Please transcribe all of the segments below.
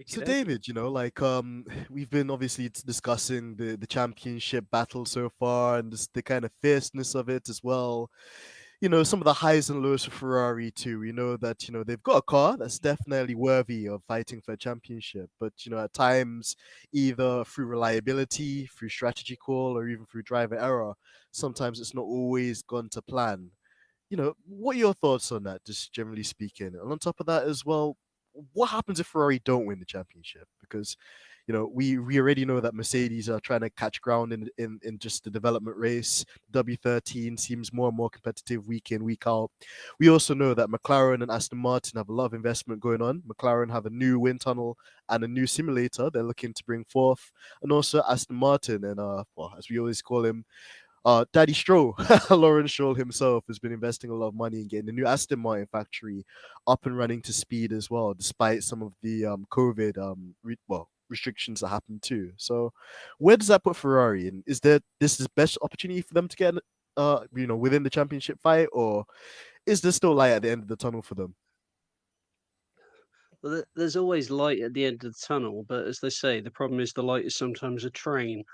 So Okie dokie. David, we've been obviously discussing the championship battle so far and just the kind of fierceness of it as well. Some of the highs and lows for Ferrari too. We know that, they've got a car that's definitely worthy of fighting for a championship, but at times, either through reliability, through strategy call, or even through driver error, sometimes it's not always gone to plan. What are your thoughts on that, just generally speaking? And on top of that as well, what happens if Ferrari don't win the championship? Because, we already know that Mercedes are trying to catch ground in just the development race. W13 seems more and more competitive week in, week out. We also know that McLaren and Aston Martin have a lot of investment going on. McLaren have a new wind tunnel and a new simulator they're looking to bring forth. And also Aston Martin and well, as we always call him, Daddy Stroll, Lawrence Stroll himself, has been investing a lot of money in getting the new Aston Martin factory up and running to speed as well, despite some of the COVID restrictions that happened too. So, where does that put Ferrari? And is there this is best opportunity for them to get within the championship fight, or is there still light at the end of the tunnel for them? Well, there's always light at the end of the tunnel, but as they say, the problem is the light is sometimes a train.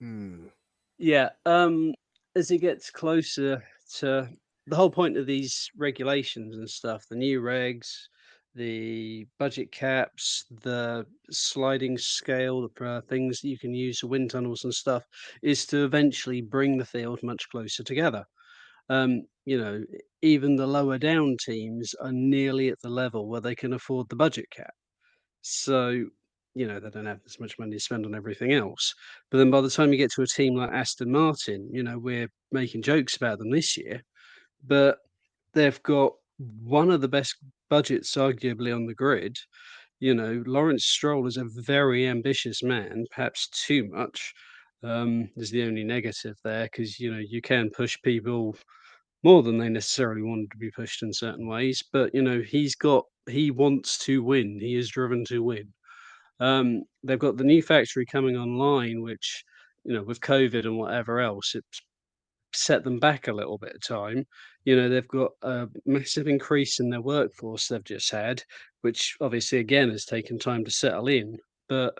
Hmm. Yeah, as it gets closer to the whole point of these regulations and stuff, the new regs, the budget caps, the sliding scale, the things that you can use for wind tunnels and stuff, is to eventually bring the field much closer together. You know, even the lower down teams are nearly at the level where they can afford the budget cap. So, they don't have as much money to spend on everything else. But then by the time you get to a team like Aston Martin, we're making jokes about them this year, but they've got one of the best budgets arguably on the grid. Lawrence Stroll is a very ambitious man, perhaps too much. Is the only negative there because you can push people more than they necessarily wanted to be pushed in certain ways. But he wants to win. He is driven to win. They've got the new factory coming online, which, with COVID and whatever else, it's set them back a little bit of time. They've got a massive increase in their workforce they've just had, which obviously, again, has taken time to settle in. But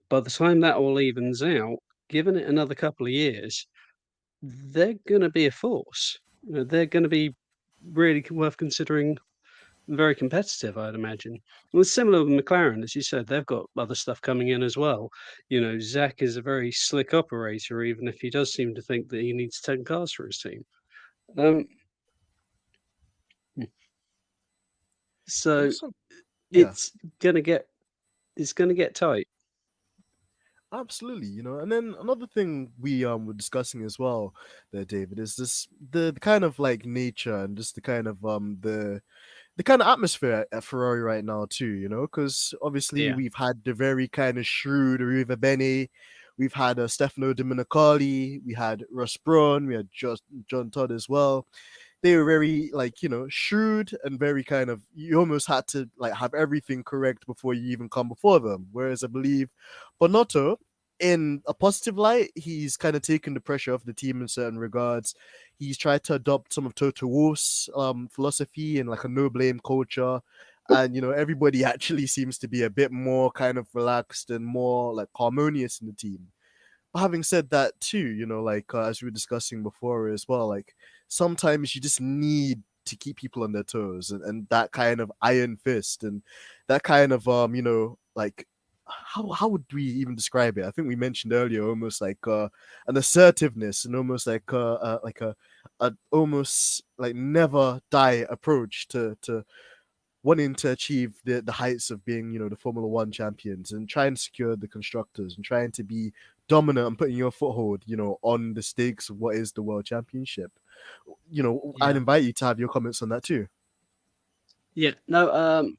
by the time that all evens out, given it another couple of years, they're going to be a force. They're going to be really worth considering. Very competitive, I'd imagine. Well, it's similar with McLaren, as you said, they've got other stuff coming in as well. Zach is a very slick operator, even if he does seem to think that he needs 10 cars for his team. Um, hmm, And so so, yeah. it's gonna get it's gonna get tight. Absolutely, and then another thing we were discussing as well there, David, is this the kind of like nature and just the kind of the kind of atmosphere at Ferrari right now too, because obviously Yeah. we've had the very kind of shrewd Riva Bene, we've had Stefano Domenicali, we had Russ Braun, we had John Todd as well. They were very like shrewd and very kind of, you almost had to like have everything correct before you even come before them. Whereas I believe Bonotto, in a positive light, he's kind of taken the pressure off the team in certain regards. He's tried to adopt some of Toto Wolff's philosophy and like a no blame culture. And everybody actually seems to be a bit more kind of relaxed and more like harmonious in the team. But having said that too, as we were discussing before as well, like sometimes you just need to keep people on their toes, and that kind of iron fist and that kind of like how would we even describe it? I think we mentioned earlier almost like an assertiveness and almost like a almost like never die approach to wanting to achieve the heights of being, the Formula One champions and try and secure the constructors and trying to be dominant and putting your foothold, on the stakes of what is the world championship. I'd Yeah. invite you to have your comments on that too. Yeah. No,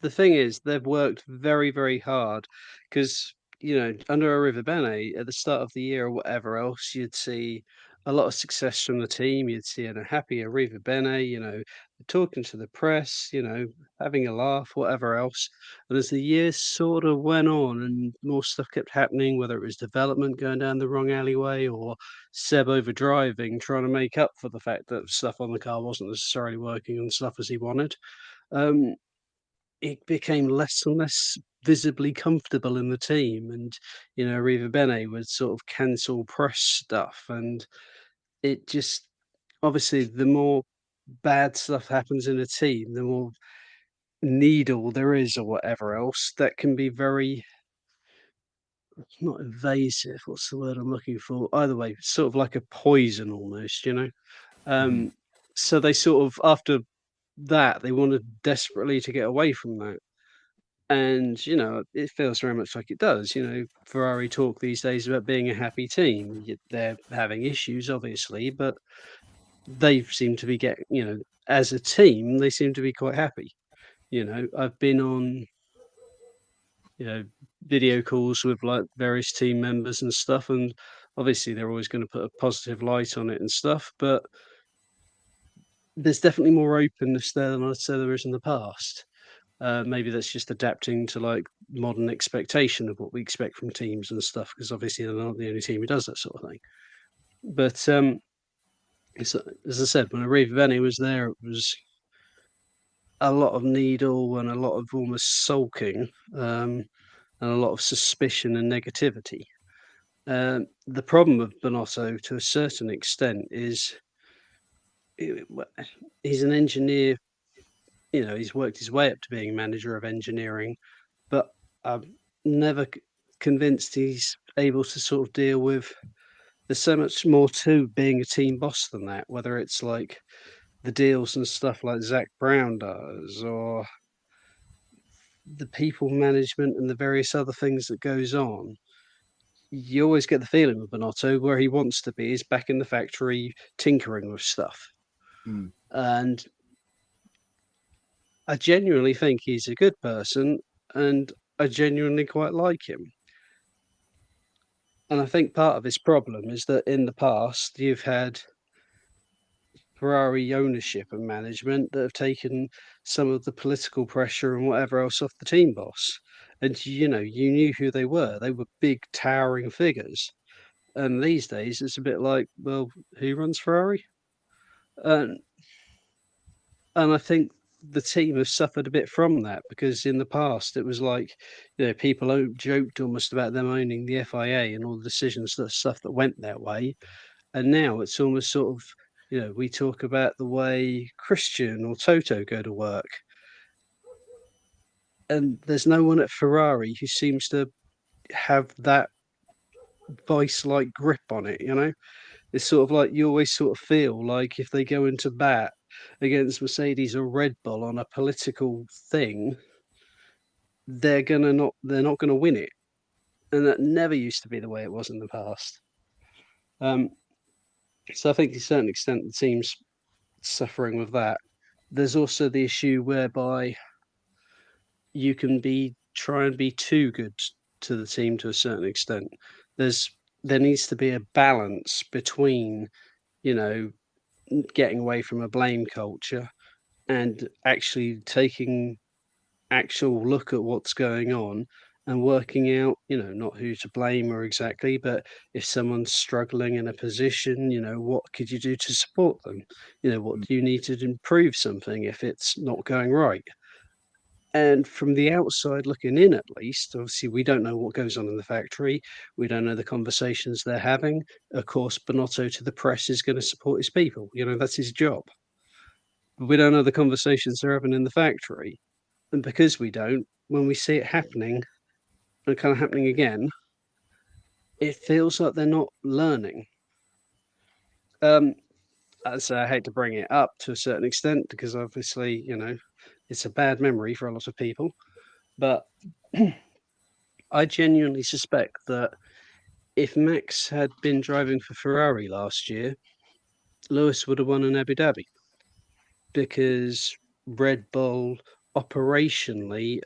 the thing is, they've worked very, very hard because, under a River Bene at the start of the year or whatever else, you'd see a lot of success from the team. You'd see a happy River Bene, talking to the press, having a laugh, whatever else. And as the years sort of went on and more stuff kept happening, whether it was development going down the wrong alleyway or Seb over driving, trying to make up for the fact that stuff on the car wasn't necessarily working and stuff as he wanted. Um, it became less and less visibly comfortable in the team, and Riva Bene would sort of cancel press stuff, and it just obviously the more bad stuff happens in a team, the more needle there is or whatever else that can be very not invasive. What's the word I'm looking for? Either way, sort of like a poison almost. Mhm. Um, so they sort of after that they wanted desperately to get away from that. And it feels very much like it does. Ferrari talk these days about being a happy team. They're having issues, obviously, but they seem to be getting, as a team, they seem to be quite happy. I've been on, you know, video calls with like various team members and stuff, and obviously they're always going to put a positive light on it and stuff, but there's definitely more openness there than I'd say there is in the past. Maybe that's just adapting to like modern expectation of what we expect from teams and stuff, because obviously they're not the only team who does that sort of thing. But as I said, when Arriva Bene was there, it was a lot of needle and a lot of almost sulking, and a lot of suspicion and negativity. The problem with Bonotto, to a certain extent, is he's an engineer. He's worked his way up to being manager of engineering, but I'm never convinced he's able to sort of deal with. There's so much more to being a team boss than that. Whether it's like the deals and stuff like Zach Brown does, or the people management and the various other things that goes on. You always get the feeling with Bonotto where he wants to be is back in the factory tinkering with stuff. Mm. And I genuinely think he's a good person, and I genuinely quite like him. And I think part of his problem is that in the past you've had Ferrari ownership and management that have taken some of the political pressure and whatever else off the team boss. And you knew who they were. They were big towering figures. And these days it's a bit like, well, who runs Ferrari? And I think the team have suffered a bit from that, because in the past it was like, people joked almost about them owning the FIA and all the decisions, the stuff that went their way. And now it's almost sort of, we talk about the way Christian or Toto go to work. And there's no one at Ferrari who seems to have that vice like grip on it. It's sort of like you always sort of feel like if they go into bat against Mercedes or Red Bull on a political thing, they're not gonna win it. And that never used to be the way it was in the past. Um, so I think to a certain extent the team's suffering with that. There's also the issue whereby you can try and be too good to the team to a certain extent. There needs to be a balance between, you know, getting away from a blame culture and actually taking actual look at what's going on and working out, not who to blame or exactly, but if someone's struggling in a position, what could you do to support them? What Mm. do you need to improve something if it's not going right? And from the outside looking in, at least, obviously, we don't know what goes on in the factory. We don't know the conversations they're having. Of course, Bonotto to the press is going to support his people. That's his job. But we don't know the conversations they're having in the factory. And because we don't, when we see it happening and kind of happening again, it feels like they're not learning. Um, so I hate to bring it up to a certain extent because obviously, it's a bad memory for a lot of people. But I genuinely suspect that if Max had been driving for Ferrari last year, Lewis would have won in Abu Dhabi, because Red Bull operationally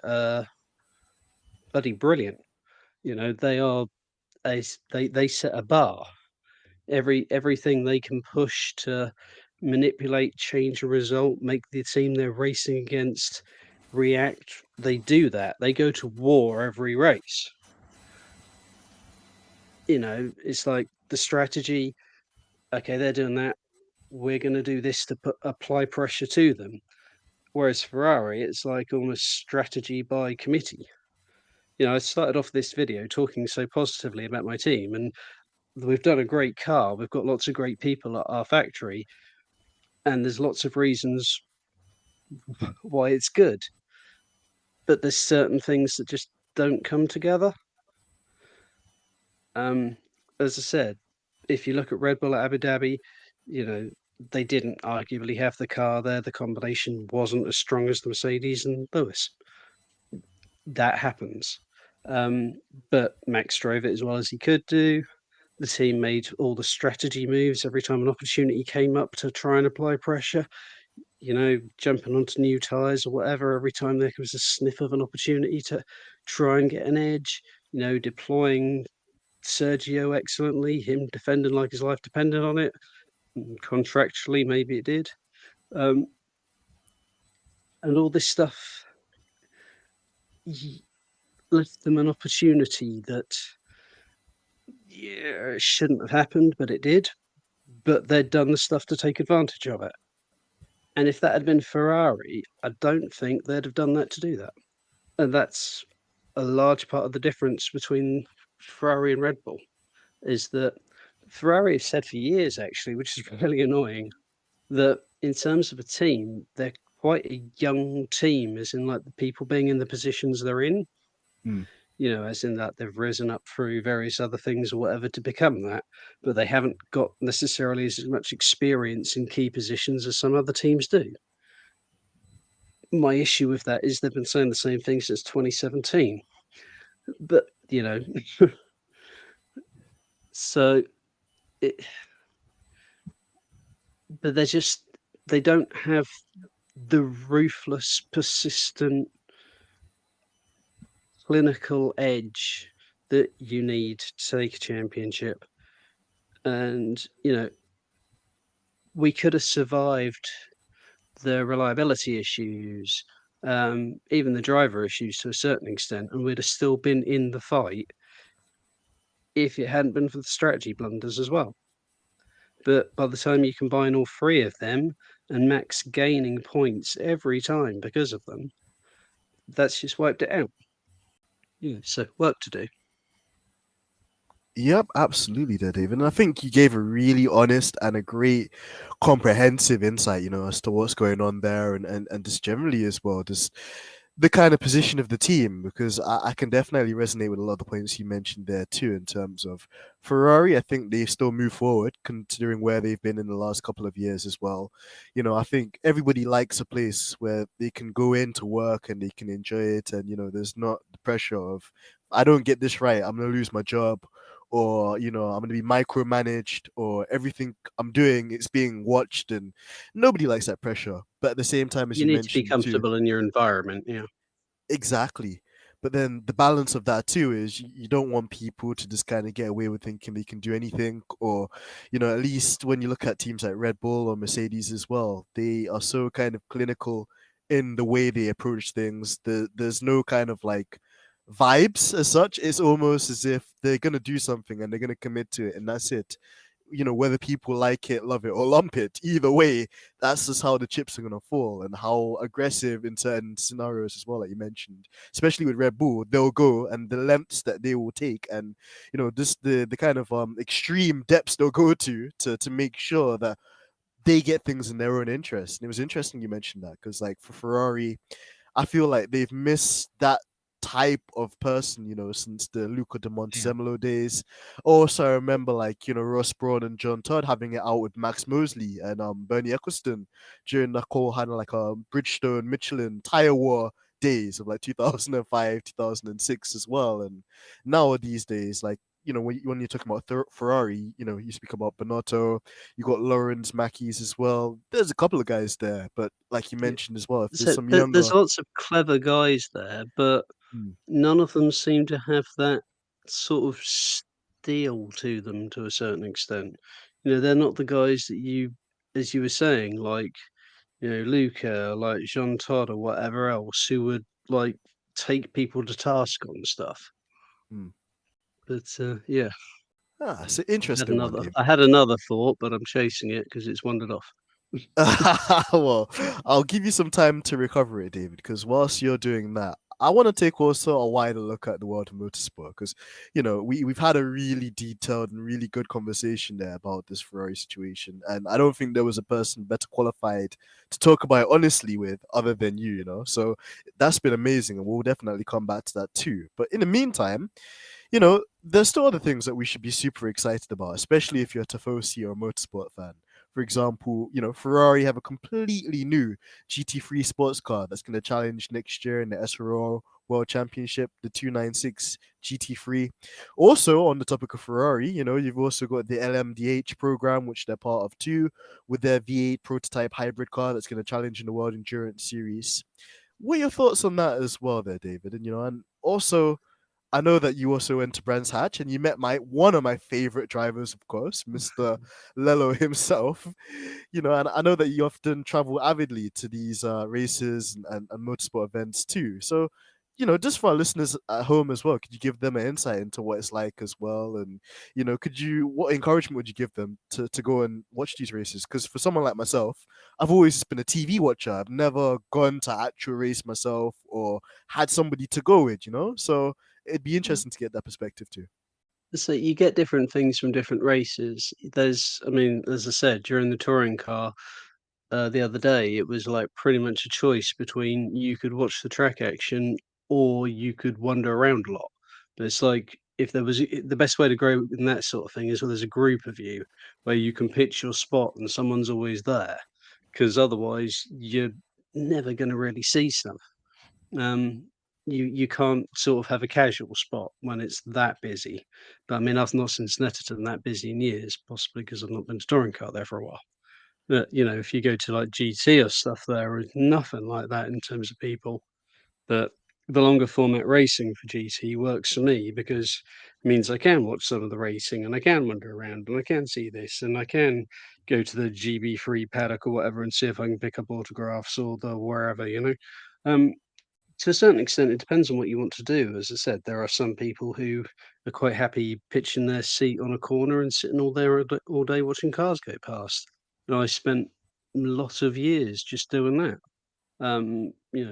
bloody brilliant. They are they set a bar. Everything they can push to manipulate, change a result, make the team they're racing against react. They do that. They go to war every race. It's like the strategy. Okay, they're doing that. We're going to do this to apply pressure to them. Whereas Ferrari, it's like almost strategy by committee. I started off this video talking so positively about my team, and we've done a great car. We've got lots of great people at our factory, and there's lots of reasons why it's good. But there's certain things that just don't come together. Um, as I said, if you look at Red Bull at Abu Dhabi, they didn't arguably have the car there. The combination wasn't as strong as the Mercedes and Lewis. That happens. But Max drove it as well as he could do. The team made all the strategy moves every time an opportunity came up to try and apply pressure, jumping onto new tyres or whatever, every time there was a sniff of an opportunity to try and get an edge, deploying Sergio excellently, him defending like his life depended on it. Contractually, maybe it did. And all this stuff left them an opportunity that it shouldn't have happened, but it did. But they'd done the stuff to take advantage of it. And if that had been Ferrari, I don't think they'd have done that to do that. And that's a large part of the difference between Ferrari and Red Bull, is that Ferrari have said for years, actually, which is really annoying, that in terms of a team, they're quite a young team, as in like the people being in the positions they're in. As in that they've risen up through various other things or whatever to become that, but they haven't got necessarily as much experience in key positions as some other teams do. My issue with that is they've been saying the same thing since 2017, but so it, but they don't have the ruthless, persistent, clinical edge that you need to take a championship. And, we could have survived the reliability issues, even the driver issues to a certain extent, and we'd have still been in the fight if it hadn't been for the strategy blunders as well. But by the time you combine all three of them and Max gaining points every time because of them, that's just wiped it out. So work to do. Yep, absolutely there, David. And I think you gave a really honest and a great comprehensive insight, as to what's going on there and just generally as well, just the kind of position of the team, because I can definitely resonate with a lot of the points you mentioned there too, in terms of Ferrari. I think they still move forward considering where they've been in the last couple of years as well. I think everybody likes a place where they can go in to work and they can enjoy it. And, there's not the pressure of, I don't get this right, I'm going to lose my job, or I'm going to be micromanaged, or everything I'm doing is being watched, and nobody likes that pressure. But at the same time, as You you need to be mentioned too, comfortable in your environment. Yeah. exactly. But then the balance of that too is you don't want people to just kind of get away with thinking they can do anything, or at least when you look at teams like Red Bull or Mercedes as well, they are so kind of clinical in the way they approach things. There's no kind of like vibes as such. It's almost as if they're gonna do something and they're gonna commit to it, and that's it. Whether people like it, love it, or lump it, either way, that's just how the chips are gonna fall, and how aggressive in certain scenarios as well, like you mentioned, especially with Red Bull, they'll go, and the lengths that they will take, and just the kind of extreme depths they'll go to make sure that they get things in their own interest. And it was interesting you mentioned that, because like for Ferrari, I feel like they've missed that type of person, since the Luca de Yeah. Montezemolo days. Also, I remember like, Ross Brawn and John Todd having it out with Max Mosley and Bernie Eccleston during the whole kind of like Bridgestone Michelin tire war days of like 2005, 2006 as well. And now these days, like, when you're talking about Ferrari, you speak about Bonotto, you got Lawrence Mackies as well. There's a couple of guys there, but like you Yeah. mentioned as well, if there's So some younger. there's lots of clever guys there, but Hmm. none of them seem to have that sort of steel to them to a certain extent. They're not the guys that as you were saying, like, Luca, like Jean Todt or whatever else, who would like take people to task on stuff. Hmm. But yeah, It's an interesting one, Dave. I had another thought, but I'm chasing it because it's wandered off. Well, I'll give you some time to recover it, David, because whilst you're doing that, I want to take also a wider look at the world of motorsport because, we've had a really detailed and really good conversation there about this Ferrari situation, and I don't think there was a person better qualified to talk about it honestly with other than you. So that's been amazing, and we'll definitely come back to that too. But in the meantime, there's still other things that we should be super excited about, especially if you're a Tifosi or a motorsport fan. For example, Ferrari have a completely new GT3 sports car that's going to challenge next year in the SRO World Championship, the 296 GT3. Also, on the topic of Ferrari, you've also got the LMDH program, which they're part of too, with their V8 prototype hybrid car that's going to challenge in the World Endurance Series. What are your thoughts on that as well, there, David? And also, I know that you also went to Brands Hatch and you met my one of my favorite drivers, of course, Mr. Lello himself. And I know that you often travel avidly to these races and motorsport events too. So, just for our listeners at home as well, could you give them an insight into what it's like as well? And, what encouragement would you give them to go and watch these races? Because for someone like myself, I've always been a TV watcher. I've never gone to actual race myself or had somebody to go with. So it'd be interesting to get that perspective too. So you get different things from different races. I mean, as I said, during the touring car the other day, it was like pretty much a choice between you could watch the track action or you could wander around a lot. But it's like if there was the best way to grow in that sort of thing is when there's a group of you where you can pitch your spot and someone's always there, because otherwise you're never going to really see stuff. Um, you can't sort of have a casual spot when it's that busy. But I mean, I've not seen Snetterton that busy in years, possibly because I've not been to touring car there for a while. But if you go to like GT or stuff, there is nothing like that in terms of people. But the longer format racing for GT works for me because it means I can watch some of the racing and I can wander around and I can see this and I can go to the GB3 paddock or whatever and see if I can pick up autographs or the wherever. Um, to a certain extent, it depends on what you want to do. As I said, there are some people who are quite happy pitching their seat on a corner and sitting all day watching cars go past. And I spent a lot of years just doing that.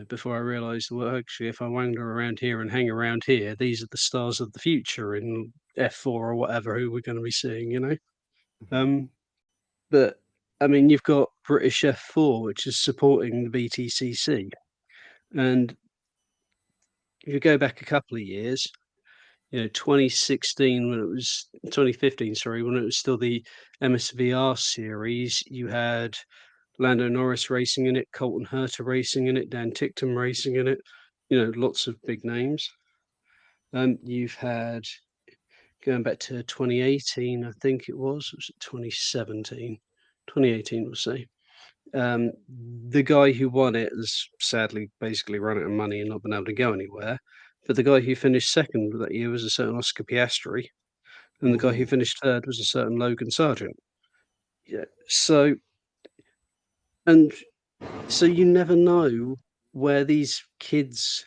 Before I realised, well, actually, if I wander around here and hang around here, these are the stars of the future in F4 or whatever who we're going to be seeing. Mhm. Um, but I mean, you've got British F4, which is supporting the BTCC, and if you go back a couple of years, 2016 when it was 2015, sorry, when it was still the MSVR series, you had Lando Norris racing in it, Colton Herta racing in it, Dan Ticktum racing in it, lots of big names. You've had going back to 2018, I think was it 2017? 2018, we'll say. Um, the guy who won it has sadly basically run out of money and not been able to go anywhere. But the guy who finished second that year was a certain Oscar Piastri, and the guy who Ooh, finished third was a certain Logan Sargent. Yeah. And so you never know where these kids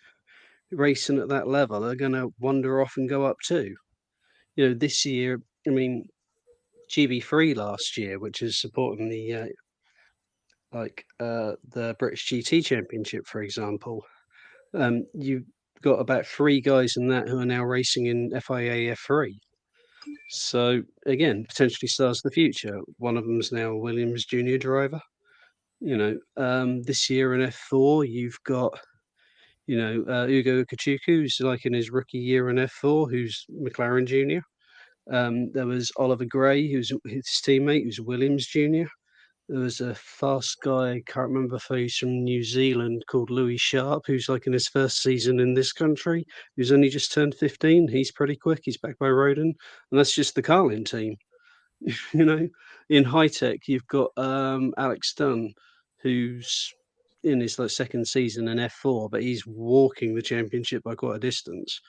racing at that level are going to wander off and go up to. This year, I mean, GB3 last year, which is supporting the British GT Championship, for example. You've got about three guys in that who are now racing in FIA F3. So again, potentially stars of the future. One of them's now a Williams junior driver. This year in F4, you've got Ugo Kachuku, who's like in his rookie year in F4, who's McLaren junior. There was Oliver Gray, who's his teammate, who's Williams junior. There was a fast guy, I can't remember if he's from New Zealand, called Louis Sharp, who's like in his first season in this country, who's only just turned 15. He's pretty quick. He's backed by Roden. And that's just the Carlin team. you know, in high tech, you've got Alex Dunn, who's in his like second season in F4, but he's walking the championship by quite a distance.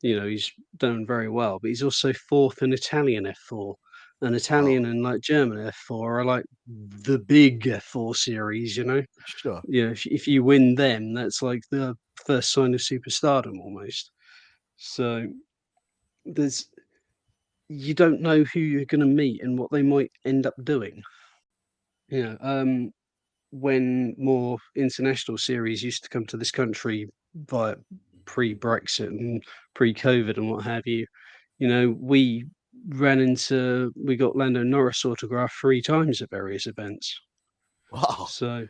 He's done very well, but he's also fourth in Italian F4. And wow, Italian and like German F4 are like the big F4 series. sure. If you win them, that's like the first sign of superstardom almost. So there's you don't know who you're going to meet and what they might end up doing. Yeah. When more international series used to come to this country via pre-Brexit and pre-COVID and what have you, we got Lando Norris autograph 3 times at various events. Wow. So,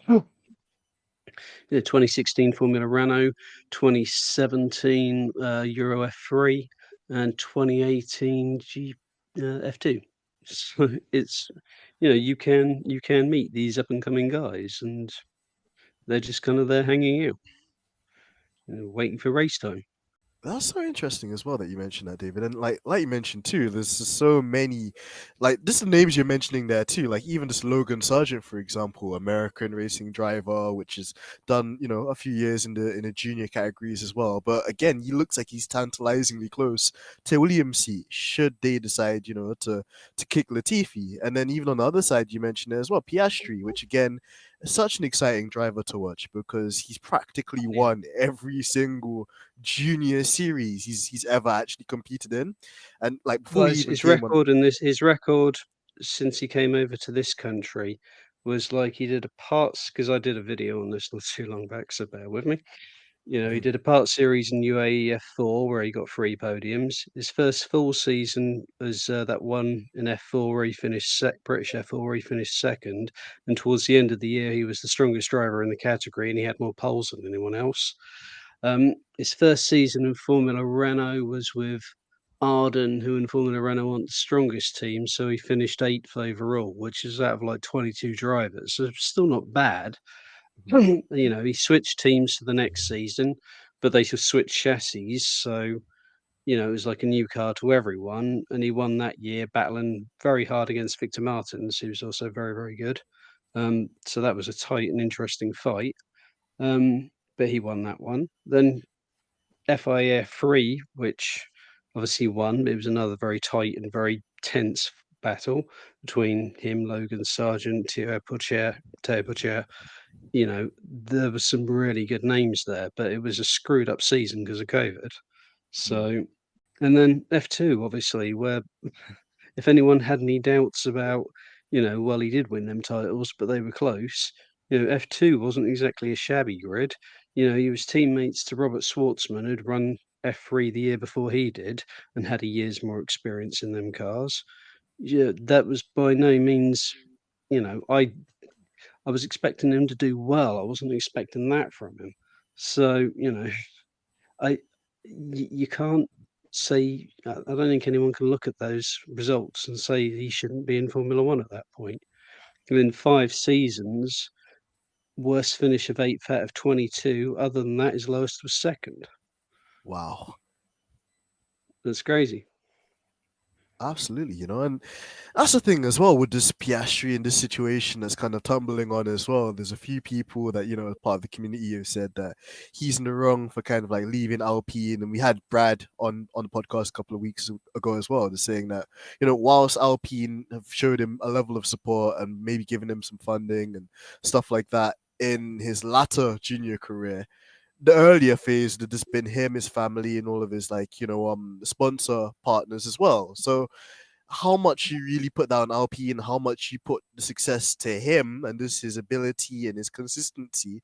yeah, 2016 Formula Renault, 2017 Euro F3, and 2018 F2. So it's you can meet these up and coming guys, and they're just kind of there hanging out, waiting for race time. That's so interesting as well that you mentioned that, David. And like you mentioned too, there's just so many, like just the names you're mentioning there too. Like even this Logan Sargent, for example, American racing driver, which has done a few years in the junior categories as well. But again, he looks like he's tantalizingly close to Williams seat should they decide to kick Latifi. And then even on the other side, you mentioned there as well Piastri, which again is such an exciting driver to watch because he's practically Yeah. won every single junior series he's ever actually competed in, and like before Well, he his, even his came on. record and his record since he came over to this country was like he did a parts because I did a video on this not too long back, so bear with me. He Mhm, did a part series in UAE F4 where he got 3 podiums. His first full season was that one in F4 where he finished British F4 where he finished second. And towards the end of the year, he was the strongest driver in the category and he had more poles than anyone else. His first season in Formula Renault was with Arden, who in Formula Renault aren't the strongest team, so he finished eighth overall, which is out of like 22 drivers. So still not bad. mhm. He switched teams for the next season, but they just switched chassis. So, it was like a new car to everyone. And he won that year, battling very hard against Victor Martins, who was also very, very good. So that was a tight and interesting fight. But he won that one. Then FIA 3, which obviously won. It was another very tight and very tense battle between him, Logan Sargent, Teo Pocher. There were some really good names there, but it was a screwed up season because of COVID. Mm. So, and then F2, obviously, where if anyone had any doubts about, well, he did win them titles, but they were close. F2 wasn't exactly a shabby grid. He was teammates to Robert Schwartzman, who'd run F3 the year before he did and had a year's more experience in them cars. Yeah, that was by no means, you know, I was expecting him to do well. I wasn't expecting that from him. So, I you can't say I don't think anyone can look at those results and say he shouldn't be in Formula One at that point. Within 5 seasons, worst finish of eighth out of 22. Other than that, his lowest was second. Wow. That's crazy. Absolutely, and that's the thing as well with this Piastri in this situation that's kind of tumbling on as well. There's a few people that, as part of the community have said that he's in the wrong for kind of like leaving Alpine. And we had Brad on the podcast a couple of weeks ago as well, just saying that, whilst Alpine have showed him a level of support and maybe given him some funding and stuff like that in his latter junior career, the earlier phase that has been him, his family, and all of his like sponsor partners as well. So how much you really put down LP and how much you put the success to him and this his ability and his consistency,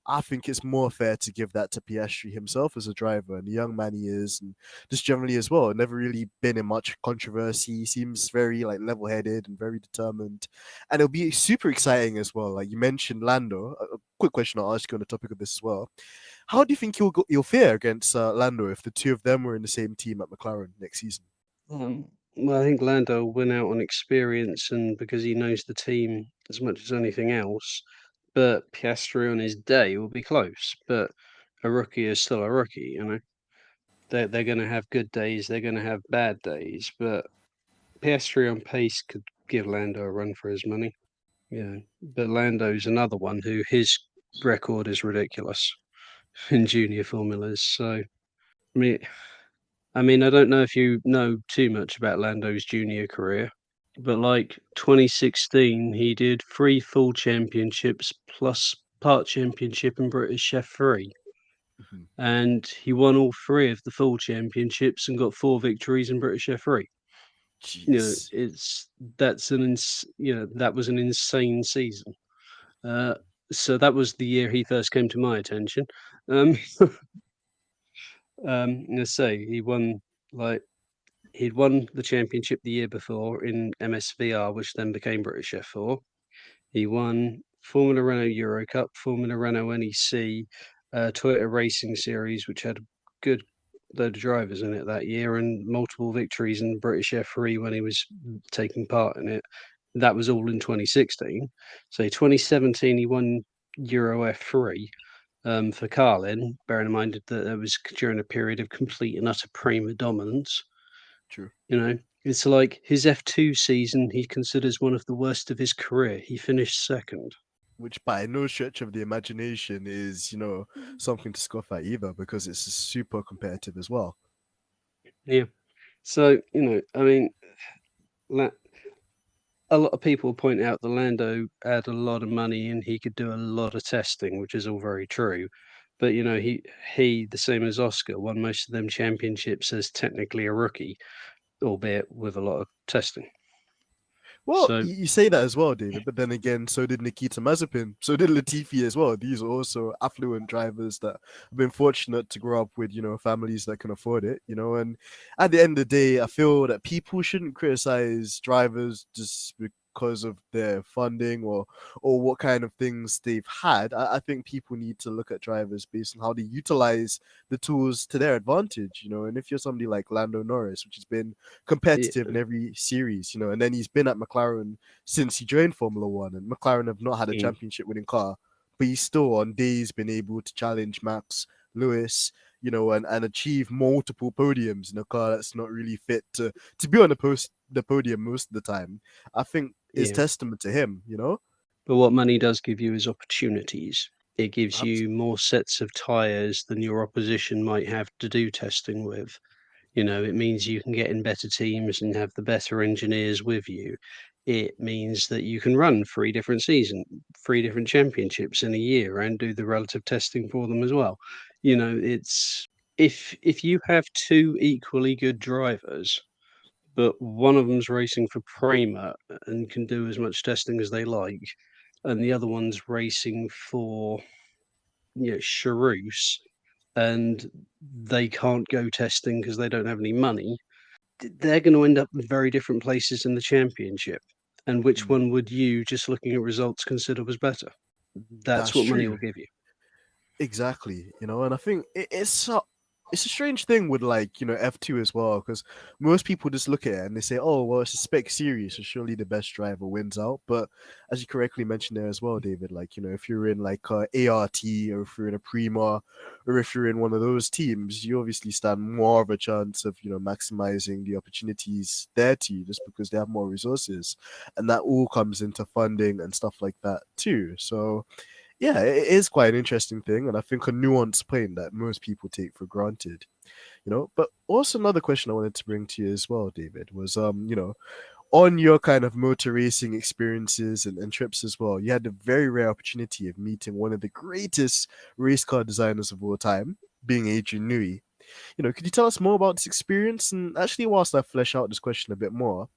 I think it's more fair to give that to Piastri himself as a driver and the young man he is, and just generally as well. Never really been in much controversy. He seems very like level-headed and very determined, and it'll be super exciting as well. Like you mentioned, Lando. A quick question I'll ask you on the topic of this as well. How do you think you'll fare against Lando if the two of them were in the same team at McLaren next season? Well, I think Lando will win out on experience and because he knows the team as much as anything else. But Piastri on his day will be close. But a rookie is still a rookie. They're going to have good days. They're going to have bad days. But Piastri on pace could give Lando a run for his money. Yeah, but Lando's another one who his record is ridiculous in junior formulas. So I mean, I don't know if you know too much about Lando's junior career, but like 2016, he did 3 full championships plus part championship in British F3, Mhm. and he won all 3 of the full championships and got 4 victories in British F3. You know, Jeez. that was an insane season. Uh, so that was the year he first came to my attention. Um, let's say like he'd won the championship the year before in MSVR, which then became British F4. He won Formula Renault Euro Cup, Formula Renault NEC, Toyota Racing Series, which had a good load of drivers in it that year, and multiple victories in British F3 when he was taking part in it. That was all in 2016. So 2017, he won Euro F3 for Carlin, bearing in mind that it was during a period of complete and utter prima dominance. True. You know, it's like his F2 season, he considers one of the worst of his career. He finished second. Which by no stretch of the imagination is, something to scoff at either, because it's super competitive as well. Yeah. So, I mean, la- a lot of people point out that Lando had a lot of money and he could do a lot of testing, which is all very true. But he the same as Oscar won most of them championships as technically a rookie, albeit with a lot of testing. Well, So you say that as well, David, but then again, so did Nikita Mazepin. So did Latifi as well. These are also affluent drivers that have been fortunate to grow up with, families that can afford it, and at the end of the day, I feel that people shouldn't criticize drivers just because of their funding or what kind of things they've had. I think people need to look at drivers based on how they utilize the tools to their advantage, and if you're somebody like Lando Norris, which has been competitive yeah, in every series, and then he's been at McLaren since he joined Formula One, and McLaren have not had a mm, championship winning car, but he's still on days been able to challenge Max, Lewis, and achieve multiple podiums in a car that's not really fit to be on the podium most of the time. I think is yeah. testament to him. But what money does give you is opportunities. It gives Abs- you more sets of tires than your opposition might have to do testing with. It means you can get in better teams and have the better engineers with you. It means that you can run three different championships in a year and do the relative testing for them as well. It's if you have two equally good drivers, but one of them's racing for Prima and can do as much testing as they like, and the other one's racing for Charus, and they can't go testing because they don't have any money, they're going to end up in very different places in the championship. And which mm, one would you, just looking at results, consider was better? That's that's what money will true. give you. Exactly, and I think it's a strange thing with like F2 as well, because most people just look at it and they say, oh well, it's a spec series, so surely the best driver wins out. But as you correctly mentioned there as well, David, like if you're in like ART, or if you're in a Prima, or if you're in one of those teams, you obviously stand more of a chance of maximizing the opportunities there to you, just because they have more resources, and that all comes into funding and stuff like that too. So yeah, it is quite an interesting thing, and I think a nuanced point that most people take for granted. But also another question I wanted to bring to you as well, David, was on your kind of motor racing experiences and trips as well, you had the very rare opportunity of meeting one of the greatest race car designers of all time, being Adrian Newey. Could you tell us more about this experience? And actually, whilst I flesh out this question a bit more,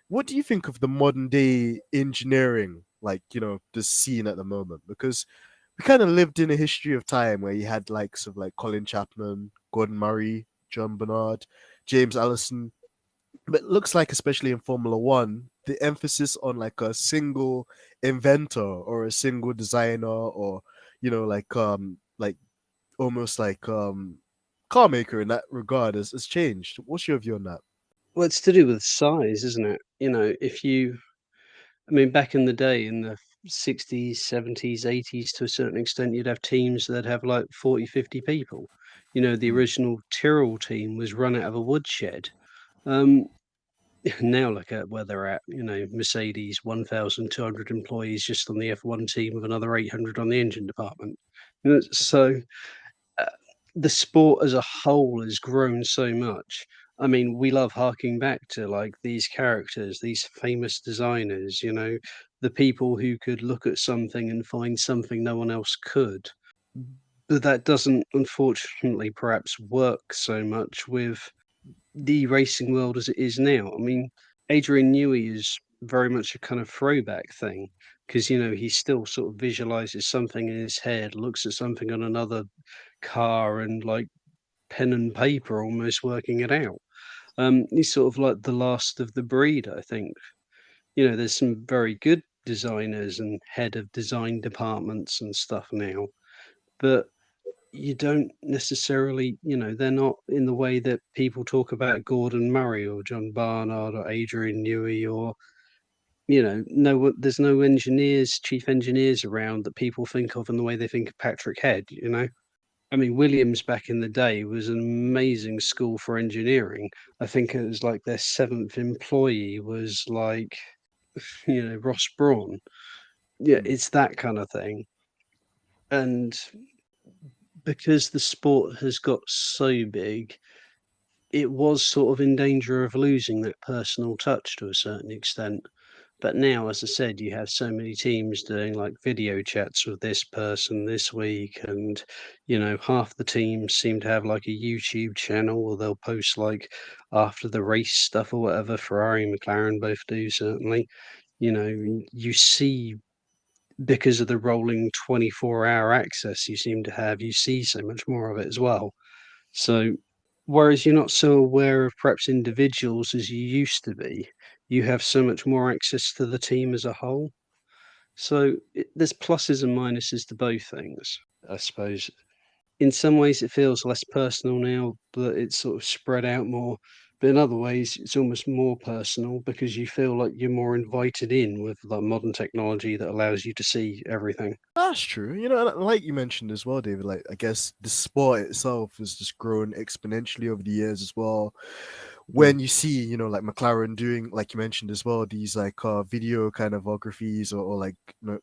what do you think of the modern day engineering, like, the scene at the moment? Because we kind of lived in a history of time where you had likes of like Colin Chapman, Gordon Murray, John Bernard, James Allison. But it looks like, especially in Formula One, the emphasis on like a single inventor or a single designer, or, like almost like car maker in that regard has changed. What's your view on that? Well, it's to do with size, isn't it? I mean, back in the day, in the 60s, 70s, 80s, to a certain extent, you'd have teams that have like 40, 50 people. The Mm, original Tyrrell team was run out of a woodshed. Um, now look at where they're at. Mercedes, 1,200 employees just on the F1 team, with another 800 on the engine department. So uh, the sport as a whole has grown so much. I mean, we love harking back to like these characters, these famous designers, the people who could look at something and find something no one else could. But that doesn't, unfortunately, perhaps work so much with. the racing world as it is now. I mean, Adrian Newey is very much a kind of throwback thing because, he still sort of visualizes something in his head, looks at something on another car and like pen and paper almost working it out. He's sort of like the last of the breed, I think. There's some very good designers and head of design departments and stuff now, but you don't necessarily, they're not in the way that people talk about Gordon Murray or John Barnard or Adrian Newey or, there's no engineers, chief engineers around that people think of in the way they think of Patrick Head. I mean, Williams back in the day was an amazing school for engineering. I think it was like their seventh employee was like, Ross Brawn. Yeah, Mm. it's that kind of thing. And because the sport has got so big, it was sort of in danger of losing that personal touch to a certain extent. But now, as I said, you have so many teams doing like video chats with this person this week, and half the teams seem to have like a YouTube channel, or they'll post like after the race stuff or whatever. Ferrari and McLaren both do, certainly. You see, because of the rolling 24-hour access you seem to have, you see so much more of it as well. So, whereas you're not so aware of perhaps individuals as you used to be, you have so much more access to the team as a whole. So, there's pluses and minuses to both things, I suppose. In some ways, it feels less personal now, but it's sort of spread out more. But in other ways, it's almost more personal because you feel like you're more invited in with like modern technology that allows you to see everything. That's true. And like you mentioned as well, David, like I guess the sport itself has just grown exponentially over the years as well. Mm. When you see, like McLaren doing, like you mentioned as well, these like video kind of biographies or like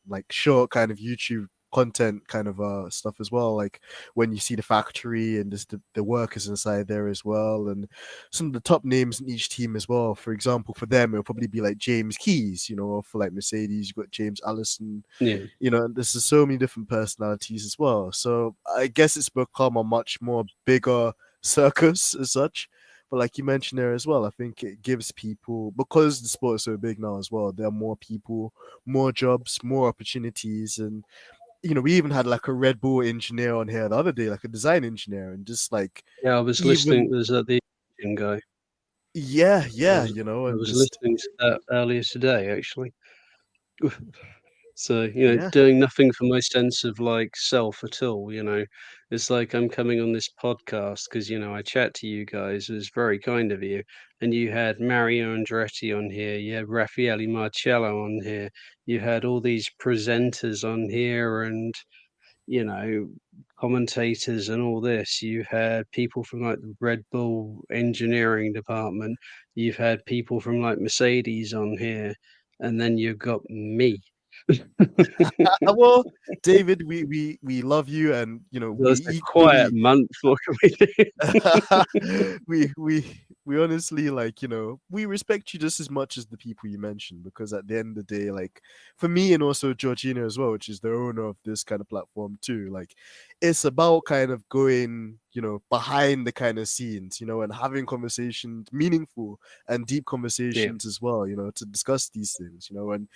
like short kind of YouTube content kind of stuff as well, like when you see the factory and just the workers inside there as well, and some of the top names in each team as well. For example, for them it'll probably be like James Keys, or for like Mercedes you've got James Allison. Yeah. And there's just so many different personalities as well. So I guess it's become a much more bigger circus as such. But like you mentioned there as well, I think it gives people, because the sport is so big now as well, there are more people, more jobs, more opportunities. And, we even had like a Red Bull engineer on here the other day, like a design engineer, and just like Yeah, I was listening. even, There's the Indian guy. yeah, I yeah, was I and was just, listening to that earlier today, actually. So, yeah. doing nothing for my sense of like self at all, It's like I'm coming on this podcast because, I chat to you guys. It was very kind of you. And you had Mario Andretti on here, you had Raffaele Marcello on here, you had all these presenters on here and, you know, commentators and all this. You've had people from like the Red Bull engineering department, you've had people from like Mercedes on here, and then you've got me. Well, David, we love you, and we There's a quiet equally month. What can we do? we honestly, like, we respect you just as much as the people you mentioned, because at the end of the day, like, for me and also Georgina as well, which is the owner of this kind of platform too, like, it's about kind of going, behind the kind of scenes, and having conversations, meaningful and deep Yeah. conversations as well, to discuss these things, and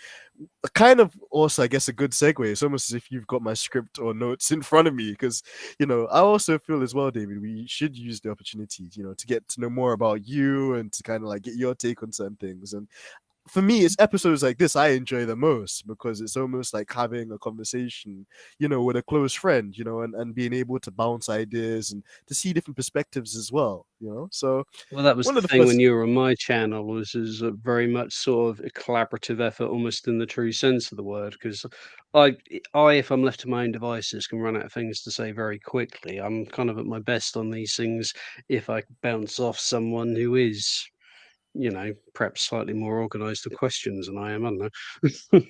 kind of also, I guess, a good segue. It's almost as if you've got my script or notes in front of me, because I also feel as well, David, we should use the opportunity, to get to know more about you and to kind of like get your take on certain things. And for me, it's episodes like this I enjoy the most, because it's almost like having a conversation, with a close friend, and being able to bounce ideas and to see different perspectives as well, So Well, that was one the of the thing when first. you were on my channel was is a very much sort of a collaborative effort, almost in the true sense of the word. Because if I'm left to my own devices, can run out of things to say very quickly. I'm kind of at my best on these things if I bounce off someone who is, perhaps slightly more organised to questions than I am. I don't know.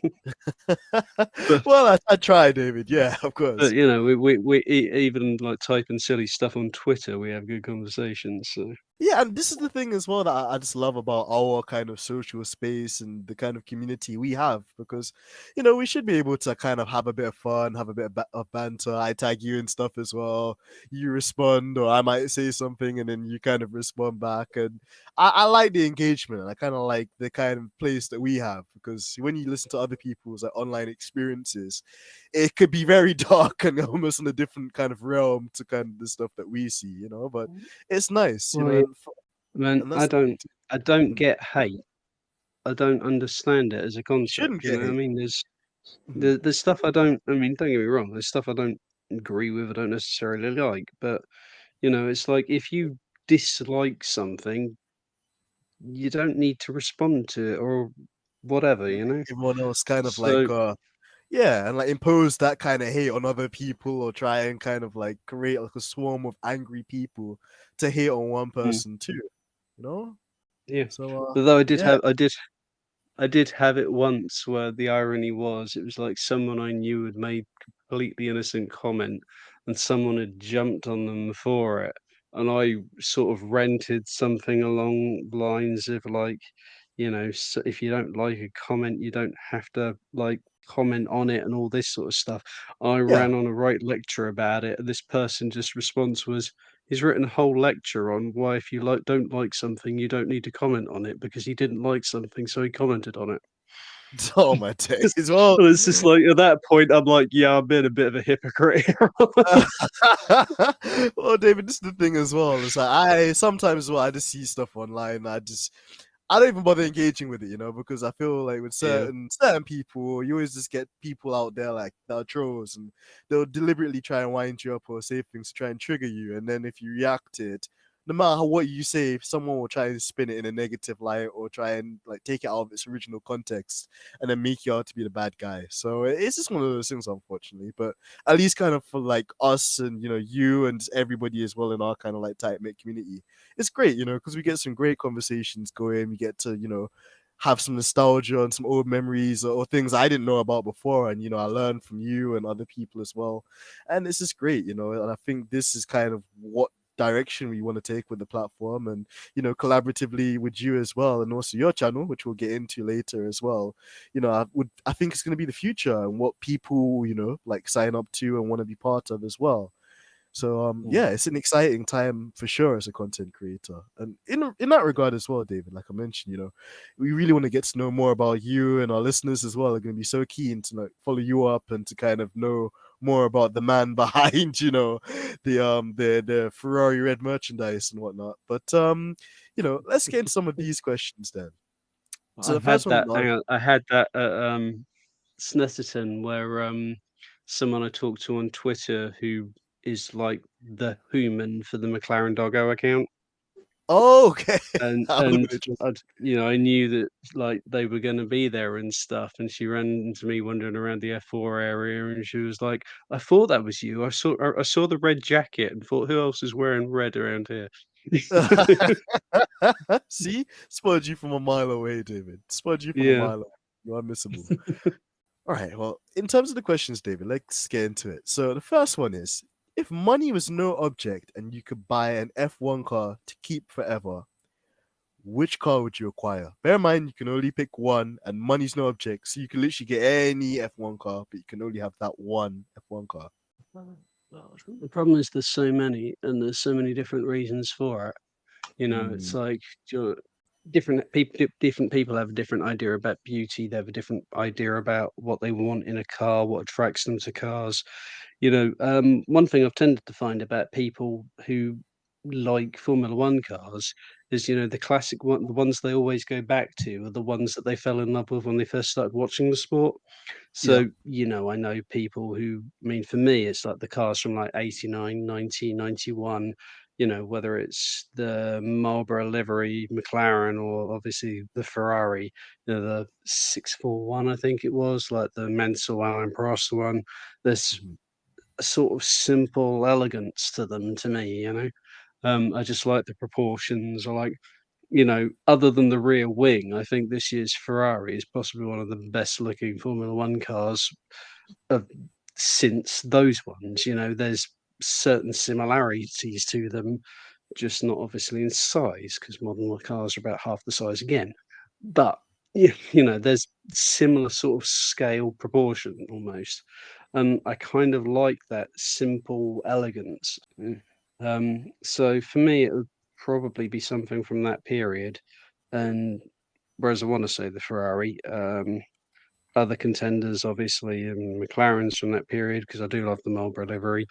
but Well, I try, David. Yeah, of but course. we even like typing silly stuff on Twitter, we have good conversations. So. Yeah, and this is the thing as well that I just love about our kind of social space and the kind of community we have because, we should be able to kind of have a bit of fun, have a bit of banter. I tag you and stuff as well. You respond, or I might say something and then you kind of respond back. And I like the engagement. I kind of like the kind of place that we have because when you listen to other people's like online experiences, it could be very dark and almost in a different kind of realm to kind of the stuff that we see, but it's nice, Well, yeah, man, and that's the thing too. I don't Mhm. get hate. I don't understand it as a You shouldn't concept. You get know what I hate. mean? Mhm. There's stuff I don't. I mean, don't get me wrong. There's stuff I don't agree with. I don't necessarily like. But it's like if you dislike something, you don't need to respond to it or whatever. And You know. everyone else kind of like So, yeah, and like impose that kind of hate on other people or try and kind of like create like a swarm of angry people to hate on one mm, person too, you know? yeah. So Although yeah. I did have it once where the irony was it was like someone I knew had made completely innocent comment and someone had jumped on them for it. And I sort of rented something along the lines of like, so if you don't like a comment, you don't have to like comment on it and all this sort of stuff. I Yeah. ran on a right lecture about it, and this person just response was, he's written a whole lecture on why if you don't like something, you don't need to comment on it because he didn't like something, so he commented on it. Oh my days. Well, And it's just like at that point, I'm like, yeah, I'm being a bit of a hypocrite here. well, David, this is the thing as well. It's like I sometimes I just see stuff online. I don't even bother engaging with it, because I feel like with Yeah. certain people, you always just get people out there like that are trolls, and they'll deliberately try and wind you up or say things to try and trigger you. And then if you react to it, no matter what you say, if someone will try and spin it in a negative light or try and like take it out of its original context and then make you out to be the bad guy. So it's just one of those things, unfortunately. But at least kind of for like us and you and everybody as well in our kind of like tight knit community, it's great, because we get some great conversations going. We get to, have some nostalgia and some old memories or things I didn't know about before. And, I learned from you and other people as well. And it's just great, and I think this is kind of what direction we want to take with the platform and collaboratively with you as well and also your channel, which we'll get into later as well. I think it's going to be the future and what people like sign up to and want to be part of as well. So Mm. yeah, it's an exciting time for sure as a content creator. And in that regard as well, David, like I mentioned, we really want to get to know more about you, and our listeners as well are going to be so keen to like follow you up and to kind of know more about the man behind, the Ferrari red merchandise and whatnot. But let's get into some of these questions then. So I the first had one, that. Hang on, I had that at Snetterton where someone I talked to on Twitter who is like the human for the McLaren Doggo account. oh, okay, that would have And been interesting. I knew that, like, they were gonna be there and stuff, and she ran into me wandering around the F4 area, and she was like, "I thought that was you. I saw the red jacket and thought, who else is wearing red around here?" See, spotted you from a mile away, David. Spotted you from a Yeah. mile away. You're unmissable. All right. Well, in terms of the questions, David, let's get into it. So the first one is: if money was no object and you could buy an F1 car to keep forever, which car would you acquire? Bear in mind, you can only pick one, and money's no object, so you can literally get any F1 car, but you can only have that one F1 car. The problem is there's so many, and there's so many different reasons for it. It's Mm, like different people have a different idea about beauty. They have a different idea about what they want in a car, what attracts them to cars. One thing I've tended to find about people who like Formula One cars is, the classic one, the ones they always go back to are the ones that they fell in love with when they first started watching the sport. yeah. So, I know people who, I mean, for me, it's like the cars from like 89, 90, 91. Whether it's the Marlboro livery McLaren or obviously the Ferrari, the 641, I think it was, like the Mansell Alan Prost one. There's Mhm. a sort of simple elegance to them to me, I just like the proportions. I like, other than the rear wing, I think this year's Ferrari is possibly one of the best looking Formula One cars of since those ones. There's certain similarities to them, just not obviously in size because modern cars are about half the size again. But yeah, there's similar sort of scale proportion almost. And I kind of like that simple elegance. So for me, it would probably be something from that period. And whereas I want to say the Ferrari, other contenders, obviously, McLaren's from that period because I do love the Marlboro livery,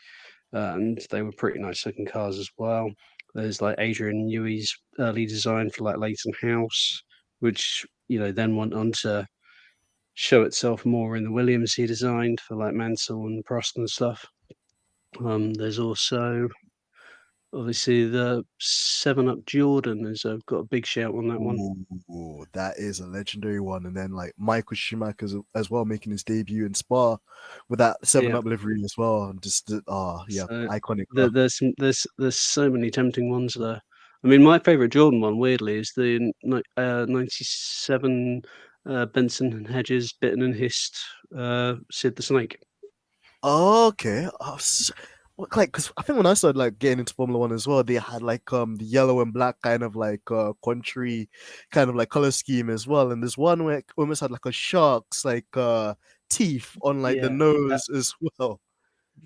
and they were pretty nice looking cars as well. There's like Adrian Newey's early design for like Leighton House, which then went on to show itself more in the Williams he designed for like Mansell and Prost and stuff. There's also obviously the Seven Up Jordan has got a big shout on that one. Ooh, that is a legendary one. And then like Michael Schumacher as well, making his debut in Spa with that Seven Yeah. Up livery as well. And just yeah, So iconic car. there's so many tempting ones there. I mean, my favorite Jordan one, weirdly, is the 97 Benson and Hedges bitten and hissed Sid the Snake. Okay. Like, because I think when I started like getting into Formula One as well, they had like the yellow and black kind of like country kind of like color scheme as well. And there's one where it almost had like a shark's like teeth on like the Yeah, nose as well.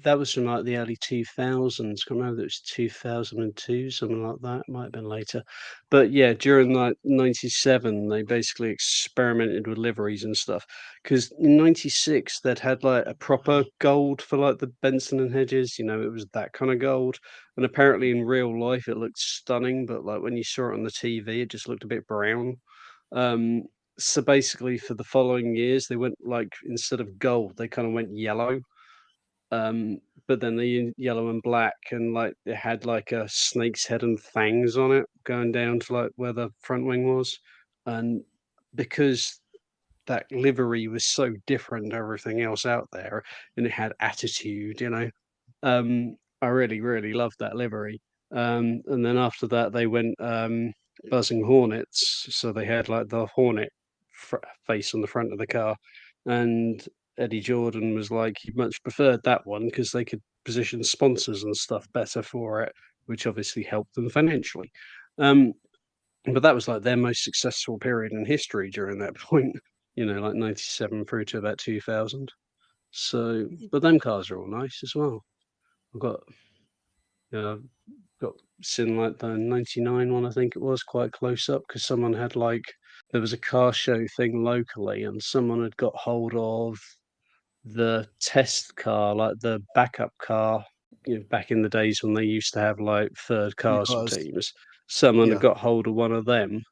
that was from like the early 2000s. Can't remember if it was 2002, something like that. It might have been later. But yeah, during like 97, they basically experimented with liveries and stuff. Because in 96, they'd had like a proper gold for like the Benson and Hedges. It was that kind of gold. And apparently in real life, it looked stunning. But like when you saw it on the TV, it just looked a bit brown. Um, so basically, for the following years, they went like instead of gold, they kind of went yellow, um, but then the yellow and black, and like it had like a snake's head and fangs on it going down to like where the front wing was. And because that livery was so different to everything else out there and it had attitude, I really, really loved that livery. And then after that, they went buzzing Hornets. So they had like the Hornet face on the front of the car. And Eddie Jordan was like, he much preferred that one because they could position sponsors and stuff better for it, which obviously helped them financially. Um, but that was like their most successful period in history during that point, like 97 through to about 2000. So, but them cars are all nice as well. I've got, got seen like the 99 one, I think it was, quite close up because someone had like, there was a car show thing locally and someone had got hold of the test car, like the backup car, back in the days when they used to have like third cars for Because teams. Someone had yeah, got hold of one of them,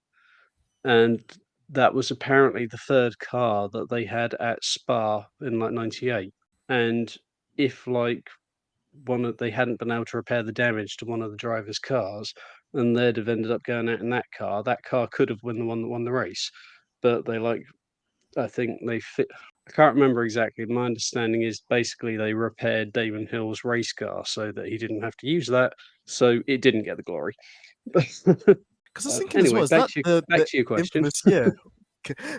and that was apparently the third car that they had at Spa in like 98. And if like they hadn't been able to repair the damage to one of the driver's cars, and they'd have ended up going out in that car could have won the one that won the race. But they like, I think they fit. I can't remember exactly. My understanding is basically they repaired Damon Hill's race car so that he didn't have to use that, so it didn't get the glory. because I was thinking as Anyway, well, is that back the to your question. infamous year?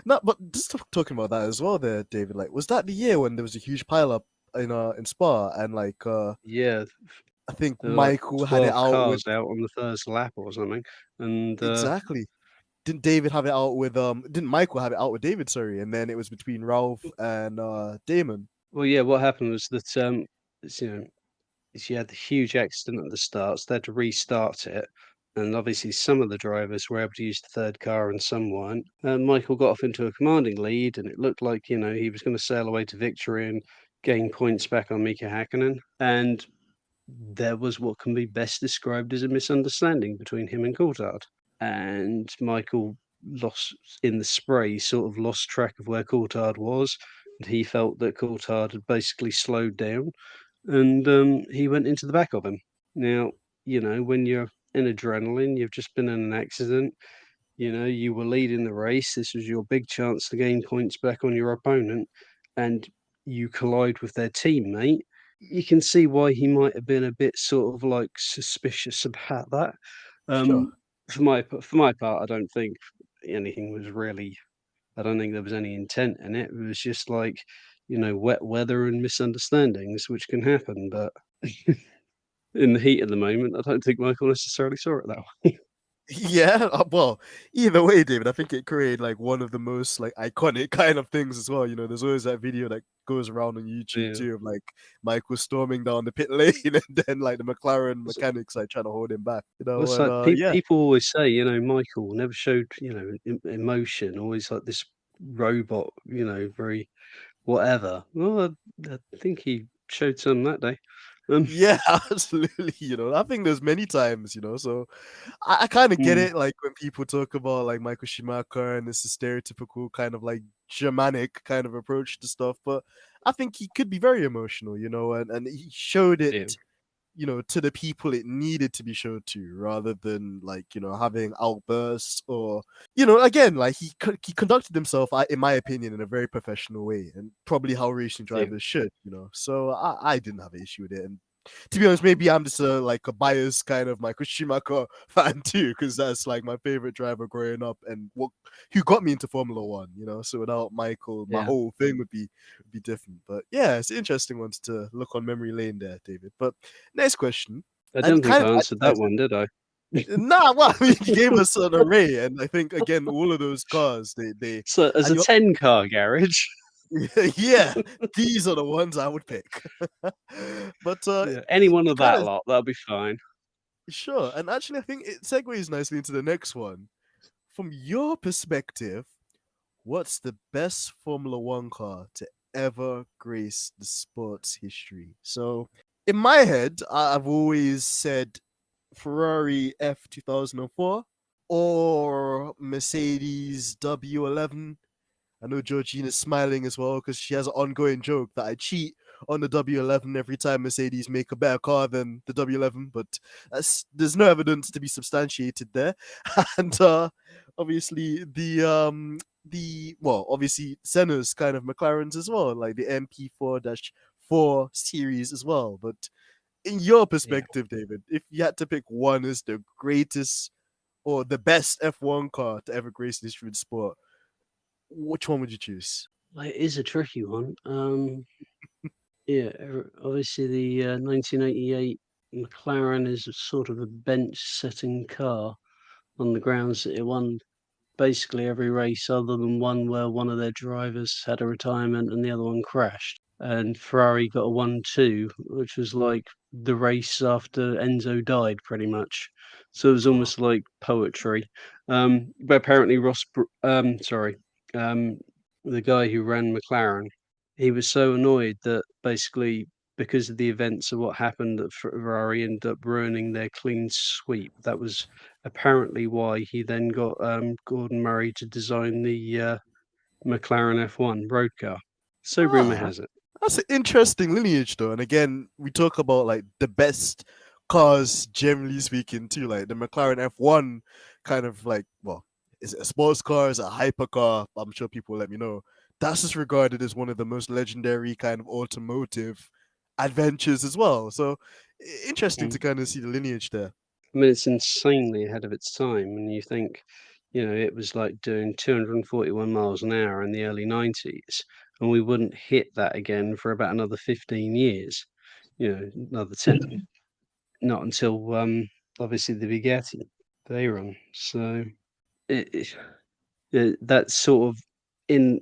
No, but just talking about that as well, there, David. Like, was that the year when there was a huge pileup in Spa and like Yeah, I think there were like Michael had it 12 out with cars out on the first lap or something, and exactly. Didn't David have it out with didn't Michael have it out with David, sorry, and then it was between Ralph and Damon. well, yeah, what happened was that it's, she had the huge accident at the start, so they had to restart it. And obviously, some of the drivers were able to use the third car and some weren't. And Michael got off into a commanding lead, and it looked like, he was going to sail away to victory and gain points back on Mika Hakkinen. And there was what can be best described as a misunderstanding between him and Coulthard. And Michael lost in the spray, sort of lost track of where Coulthard was. And he felt that Coulthard had basically slowed down and he went into the back of him. Now, when you're in adrenaline, you've just been in an accident, you were leading the race. This was your big chance to gain points back on your opponent, and you collide with their teammate. You can see why he might have been a bit sort of like suspicious about that. Sure. Um, for my part, I don't think anything was really. I don't think there was any intent in it. It was just like, wet weather and misunderstandings, which can happen. But in the heat of the moment, I don't think Michael necessarily saw it that way. Yeah, well, either way, David, I think it created like one of the most like iconic kind of things as well. You know, there's always that video that goes around on YouTube Yeah. too of like Michael storming down the pit lane and then like the McLaren It's mechanics like trying to hold him back. You well, know, it's and like yeah, people always say, Michael never showed, emotion, always like this robot, very whatever. Well, I think he showed some that day. Um, yeah, absolutely. You know, I think there's many times. You know, so I kind of get mm, it. Like when people talk about like Michael Schumacher and this stereotypical kind of like Germanic kind of approach to stuff, but I think he could be very emotional. You know, and he showed it, yeah, you know, to the people it needed to be showed to, rather than like, you know, having outbursts or, you know, again, like he conducted himself, in my opinion, in a very professional way, and probably how racing yeah, drivers should, you know. So I didn't have an issue with it, and to be honest, maybe I'm just like a biased kind of Michael Schumacher fan too, because that's like my favorite driver growing up, and what who got me into Formula One, you know. So without Michael, my yeah. whole thing would be different. But yeah, it's interesting ones to look on memory lane there, David. But next question, I and don't think kind I of answered that advertising. one, did I? Nah, well, I mean, you gave us an array, and I think again, all of those cars, they, So, as and a you, 10-car garage, yeah, these are the ones I would pick. But yeah, any one you of kind that of lot, that'll be fine. sure, and actually, I think it segues nicely into the next one. From your perspective, what's the best Formula One car to ever grace the sport's history? So, in my head, I've always said Ferrari F2004 or Mercedes W11. I know Georgina's smiling as well because she has an ongoing joke that I cheat on the W11 every time Mercedes make a better car than the W11, but there's no evidence to be substantiated there. And obviously the well, obviously Senna's kind of McLarens as well, like the MP4-4 series as well. But in your Yeah. perspective, David, if you had to pick one as the greatest or the best F1 car to ever grace the history of the sport, which one would you choose? Well, it is a tricky one. Yeah, obviously the 1988 McLaren is a sort of a bench-setting car on the grounds that it won basically every race other than one where one of their drivers had a retirement and the other one crashed. And Ferrari got a 1-2, which was like the race after Enzo died, pretty much. So it was Oh, almost like poetry. But apparently um, the guy who ran McLaren, he was so annoyed that basically because of the events of what happened at Ferrari ended up ruining their clean sweep. That was apparently why he then got Gordon Murray to design the McLaren F1 road car. So rumor ah, has it. that's an interesting lineage, though. And again, we talk about like the best cars, generally speaking, too. Like the McLaren F1, kind of like, well, is it a sports car? Is it a hypercar? I'm sure people will let me know. That's just regarded as one of the most legendary kind of automotive adventures as well. So interesting to Mm. kind of see the lineage there. I mean, it's insanely ahead of its time. And you think, it was like doing 241 miles an hour in the early 90s, and we wouldn't hit that again for about another 15 years, another 10, not until obviously the Bugatti they run. So it, that's sort of in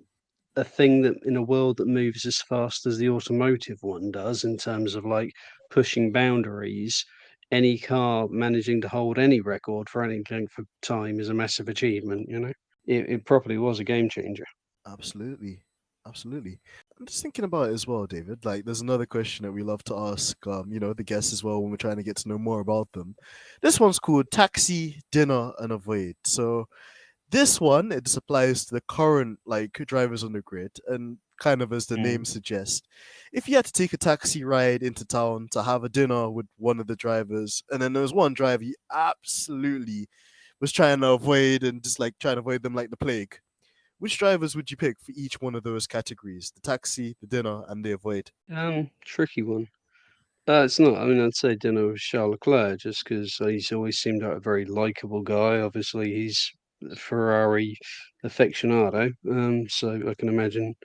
a thing that in a world that moves as fast as the automotive one does in terms of like pushing boundaries, any car managing to hold any record for any length of time is a massive achievement. It probably was a game changer. Absolutely. Absolutely. I'm just thinking about it as well, David. Like, there's another question that we love to ask, you know, the guests as well when we're trying to get to know more about them. This one's called Taxi, Dinner, and Avoid. So, this one, it just applies to the current, like, drivers on the grid. And kind of as the name Mm. suggests, if you had to take a taxi ride into town to have a dinner with one of the drivers, and then there was one driver you absolutely was trying to avoid and just like trying to avoid them like the plague, which drivers would you pick for each one of those categories? The taxi, the dinner, and the avoid. Tricky one. It's not. I mean, I'd say dinner with Charles Leclerc just because he's always seemed like a very likable guy. Obviously, he's a Ferrari aficionado, so I can imagine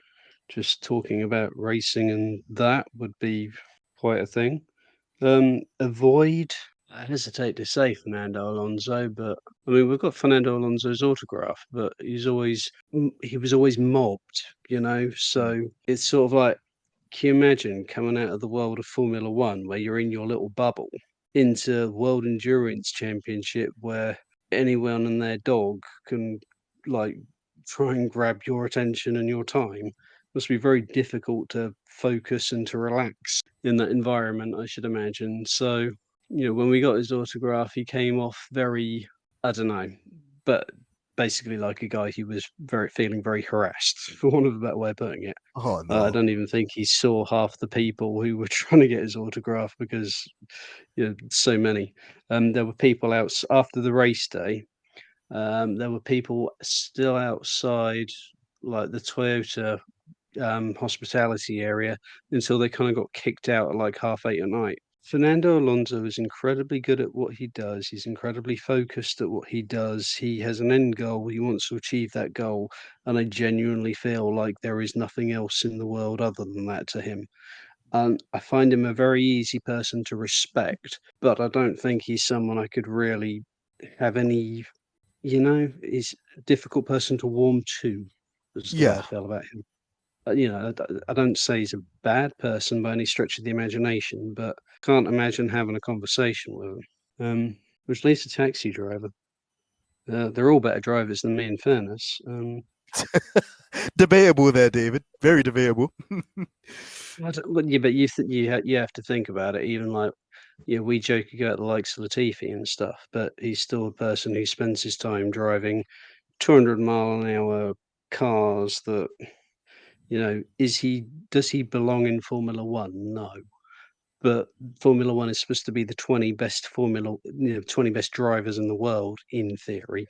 just talking about racing and that would be quite a thing. Avoid. I hesitate to say Fernando Alonso, but I mean we've got Fernando Alonso's autograph, but he was always mobbed, you know. Mm. So it's sort of like, can you imagine coming out of the world of Formula One where you're in your little bubble into World Endurance Championship where anyone and their dog can like try and grab your attention and your time? Must be very difficult to focus and to relax in that environment, I should imagine. So, when we got his autograph, he came off very, I don't know, but basically like a guy who was feeling very harassed, for want of a better way of putting it. Oh I no. don't even think he saw half the people who were trying to get his autograph because so many. There were people out after the race day. There were people still outside, like the Toyota hospitality area, until they kind of got kicked out at like 8:30 at night. Fernando Alonso is incredibly good at what he does. He's incredibly focused at what he does. He has an end goal. He wants to achieve that goal. And I genuinely feel like there is nothing else in the world other than that to him. I find him a very easy person to respect, but I don't think he's someone I could really have any, he's a difficult person to warm to, is the way I Yeah. feel about him. I don't say he's a bad person by any stretch of the imagination, but can't imagine having a conversation with him. Which leads to Taxi Driver. They're all better drivers than me, in fairness. Debatable there, David. Very debatable. Well, yeah, but you have to think about it. Even like, we joke about the likes of Latifi and stuff, but he's still a person who spends his time driving 200-mile-an-hour cars. That does he belong in Formula One? No, but Formula One is supposed to be the 20 best drivers in the world in theory.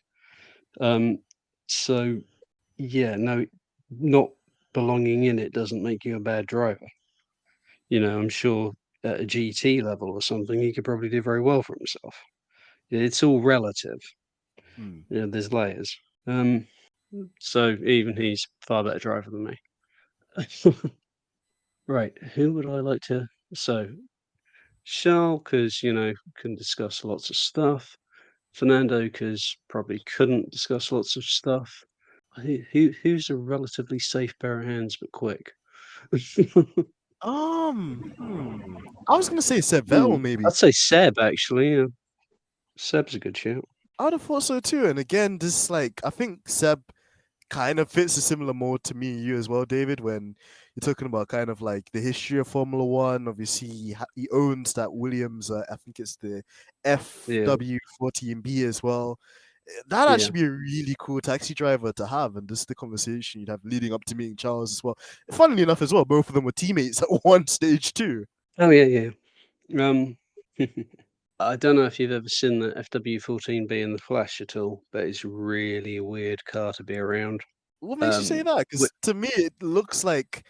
Um, so yeah, no, not belonging in it doesn't make you a bad driver. I'm sure at a GT level or something, he could probably do very well for himself. It's all relative. Mm. There's layers. So even he's far better driver than me. Right, who would I like to? So Charles, because can discuss lots of stuff. Fernando, because probably couldn't discuss lots of stuff. Who's a relatively safe pair of hands but quick? I was gonna say Seb Hmm, Vettel, maybe. I'd say Seb actually. Seb's a good shout. I would have thought so too. And again, this like I think Seb kind of fits a similar mold to me and you as well, David. When you're talking about kind of like the history of Formula One, obviously he owns that Williams. I think it's the Yeah, FW14B as well. That'd yeah. actually be a really cool taxi driver to have, and just the conversation you'd have leading up to meeting Charles as well. Funnily enough, as well, both of them were teammates at one stage too. Oh yeah, yeah. I don't know if you've ever seen the FW14B in the flash at all, but it's really a weird car to be around. What makes you say Um, that? wi- Because to me, it looks like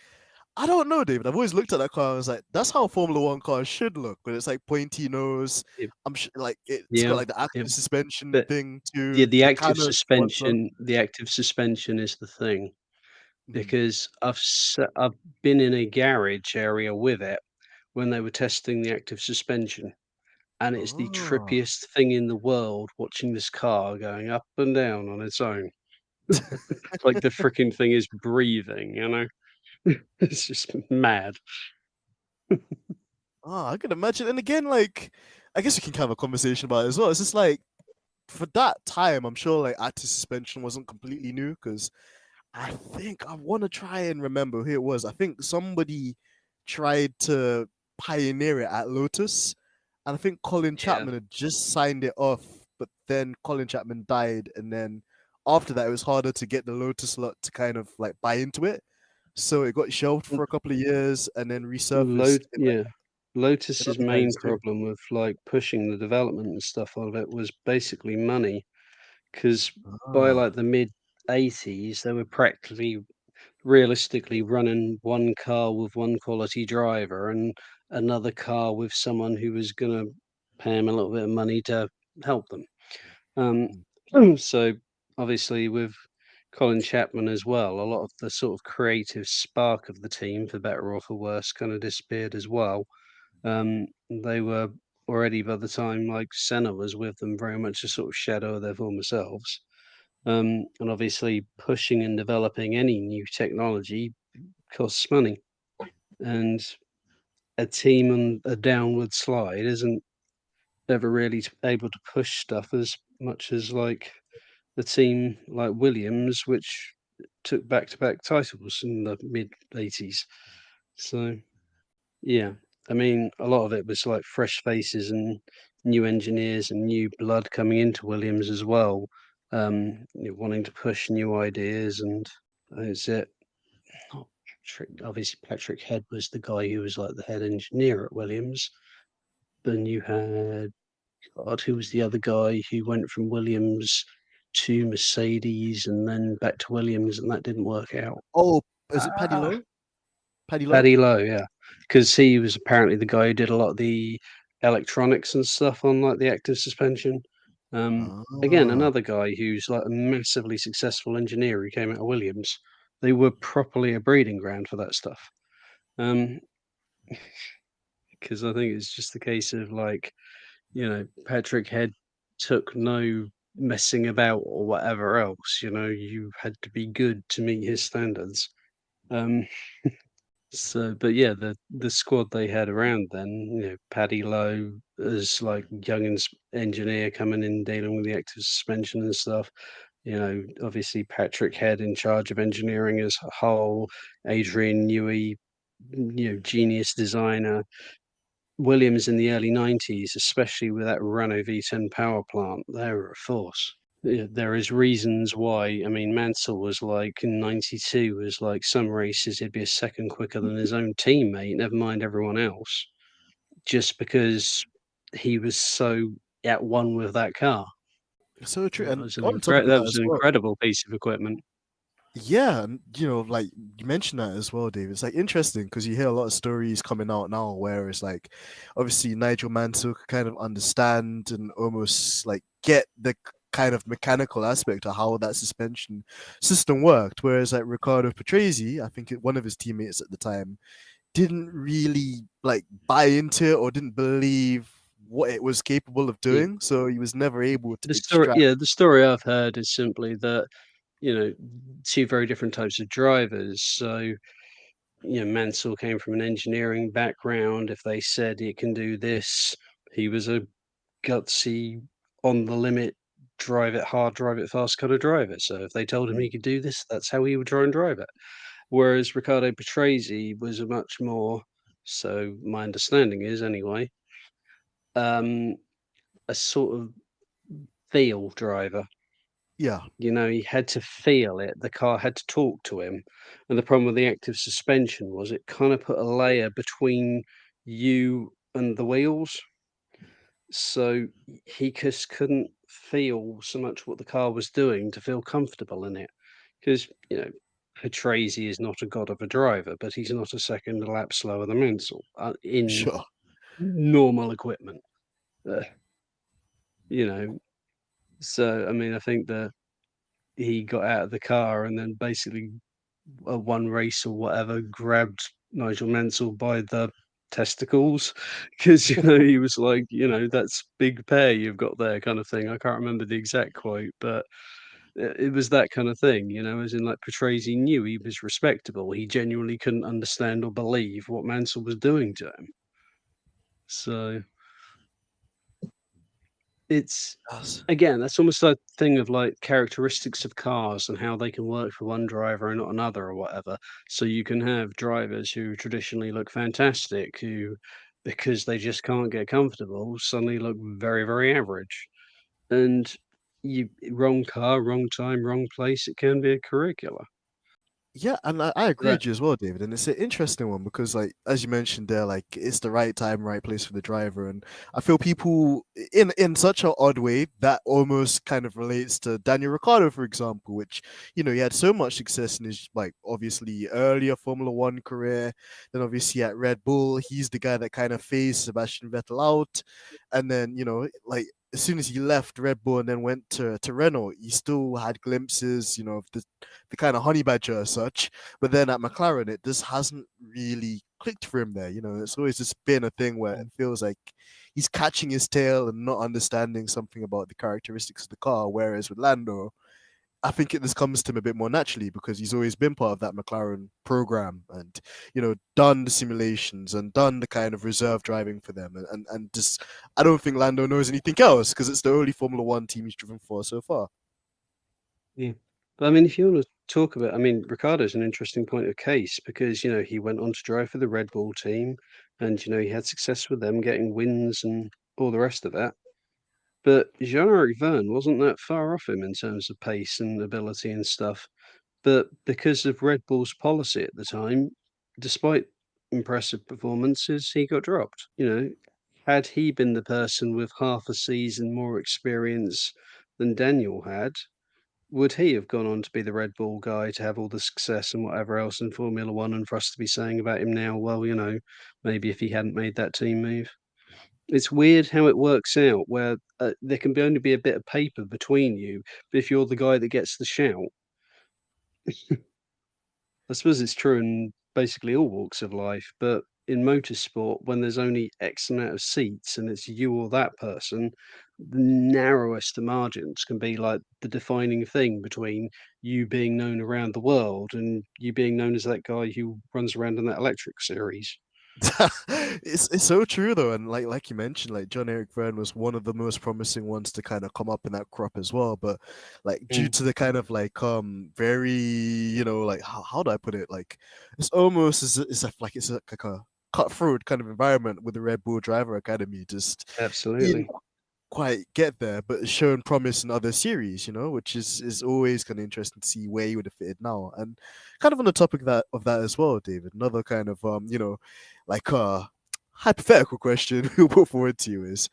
I don't know, David. I've always looked at that car. And I was like, that's how Formula One cars should look. But it's like pointy nose. yeah, Like it's got yeah, like the yeah. active suspension But thing too. yeah, the The active cannon sponsor. suspension, the active suspension is the thing Mhm. because I've been in a garage area with it when they were testing the active suspension, and it's the Oh. trippiest thing in the world watching this car going up and down on its own. Like the freaking thing is breathing, you know? It's just mad. Oh, I can imagine. And again, like, I guess we can have a conversation about it as well. It's just like for that time, I'm sure like active suspension wasn't completely new because I think I want to try and remember who it was. I think somebody tried to pioneer it at Lotus, and I think Colin Yeah. Chapman had just signed it off, but then Colin Chapman died, and then after that, it was harder to get the Lotus lot to kind of like buy into it. So it got shelved L for a couple of years and then Lo resurfaced in like yeah. Lotus's another main guy's doing. problem with, like, pushing the development and stuff of it was basically money. Because by, Ah. like, the mid-80s, they were practically realistically running one car with one quality driver and another car with someone who was gonna pay him a little bit of money to help them. Um, Mm. so obviously with Colin Chapman as well, a lot of the sort of creative spark of the team, for better or for worse, kind of disappeared as well. They were already, by the time like Senna was with them, very much a sort of shadow of their former selves. And obviously, pushing and developing any new technology costs money, and a team on a downward slide isn't ever really able to push stuff as much as like the team like Williams, which took back-to-back titles in the mid '80s. So yeah, I mean, a lot of it was like fresh faces and new engineers and new blood coming into Williams as well, wanting to push new ideas, and that's it. Not obviously, Patrick Head was the guy who was like the head engineer at Williams. Then you had God, who was the other guy who went from Williams to Mercedes and then back to Williams, and that didn't work out. Oh, is it Paddy Ah, Lowe? Paddy Lowe? Paddy Lowe, yeah, because he was apparently the guy who did a lot of the electronics and stuff on like the active suspension. Again, Ah. another guy who's like a massively successful engineer who came out of Williams. They were properly a breeding ground for that stuff. Um, because I think it's just the case of like, Patrick Head took no messing about or whatever else. You had to be good to meet his standards. Um, So, but yeah, the squad they had around then, Paddy Lowe as like engineer coming in dealing with the active suspension and stuff. Obviously Patrick Head in charge of engineering as a whole, Adrian Newey, genius designer. Williams in the early '90s, especially with that Renault V10 power plant, they were a force. Yeah, there is reasons why. I mean, Mansell was like in '92 was like some races he'd be a second quicker than his own teammate, never mind everyone else, just because he was so at one with that car. So true. That And was an on top of that as well, incredible piece of equipment. yeah, and like you mentioned that as well, Dave. It's like interesting because you hear a lot of stories coming out now where it's like obviously Nigel Mansell could kind of understand and almost like get the kind of mechanical aspect of how that suspension system worked. Whereas like Riccardo Patrese, I think one of his teammates at the time, didn't really like buy into it or didn't believe what it was capable of Yeah. doing. So he was never able to The story, extract. yeah, the story I've heard is simply that, you know, two very different types of drivers. So, Mansell came from an engineering background. If they said it can do this, he was a gutsy, on the limit, drive it hard, drive it fast kind of driver. So if they told him he could do this, that's how he would try and drive it. Whereas Riccardo Patrese was a much more, so my understanding is anyway, um, a sort of feel driver. Yeah, He had to feel it. The car had to talk to him. And the problem with the active suspension was it kind of put a layer between you and the wheels. So he just couldn't feel so much what the car was doing to feel comfortable in it. Because, Patrese is not a god of a driver, but he's not a second lap slower than Mansell in sure. normal equipment. Uh, you know, so I mean, I think that he got out of the car and then basically one race or whatever grabbed Nigel Mansell by the testicles because he was like, that's big pair you've got there, kind of thing. I can't remember the exact quote, but it was that kind of thing, as in like Patrese knew he was respectable. He genuinely couldn't understand or believe what Mansell was doing to him. So it's Yes. again, that's almost a thing of like characteristics of cars and how they can work for one driver and not another or whatever. So you can have drivers who traditionally look fantastic, who, because they just can't get comfortable, suddenly look very, very average. And wrong car, wrong time, wrong place, it can be a career killer. Yeah, and I agree That with you as well, David. And it's an interesting one because, like, as you mentioned there, like it's the right time, right place for the driver. And I feel people in such an odd way that almost kind of relates to Daniel Ricciardo, for example, which he had so much success in his like obviously earlier Formula One career. Then obviously at Red Bull, he's the guy that kind of phased Sebastian Vettel out, and then like as soon as he left Red Bull and then went to Renault, he still had glimpses, of the kind of honey badger as such. But then at McLaren, it just hasn't really clicked for him there. You know, it's always just been a thing where it feels like he's catching his tail and not understanding something about the characteristics of the car. Whereas with Lando, I think this comes to him a bit more naturally because he's always been part of that McLaren program and, done the simulations and done the kind of reserve driving for them. And just, I don't think Lando knows anything else because it's the only Formula One team he's driven for so far. Yeah. But I mean, if you want to talk about, I mean, Ricardo's an interesting point of case because, he went on to drive for the Red Bull team and, he had success with them getting wins and all the rest of that. But Jean-Eric Verne wasn't that far off him in terms of pace and ability and stuff. But because of Red Bull's policy at the time, despite impressive performances, he got dropped. Had he been the person with half a season more experience than Daniel had, would he have gone on to be the Red Bull guy to have all the success and whatever else in Formula One and for us to be saying about him now, well, maybe if he hadn't made that team move? It's weird how it works out where there can only be a bit of paper between you, but if you're the guy that gets the shout, I suppose it's true in basically all walks of life, but in motorsport, when there's only X amount of seats and it's you or that person, the narrowest of margins can be like the defining thing between you being known around the world and you being known as that guy who runs around in that electric series. It's so true though, and like you mentioned, like John-Eric Verne was one of the most promising ones to kind of come up in that crop as well. But like due Mm. to the kind of like very like how do I put it? Like it's almost as it's like it's like a cutthroat kind of environment with the Red Bull Driver Academy. Just he Absolutely. quite get there, but has shown promise in other series, which is always kind of interesting to see where he would have fitted now. And kind of on the topic of that as well, David, another kind of like hypothetical question we'll put forward to you is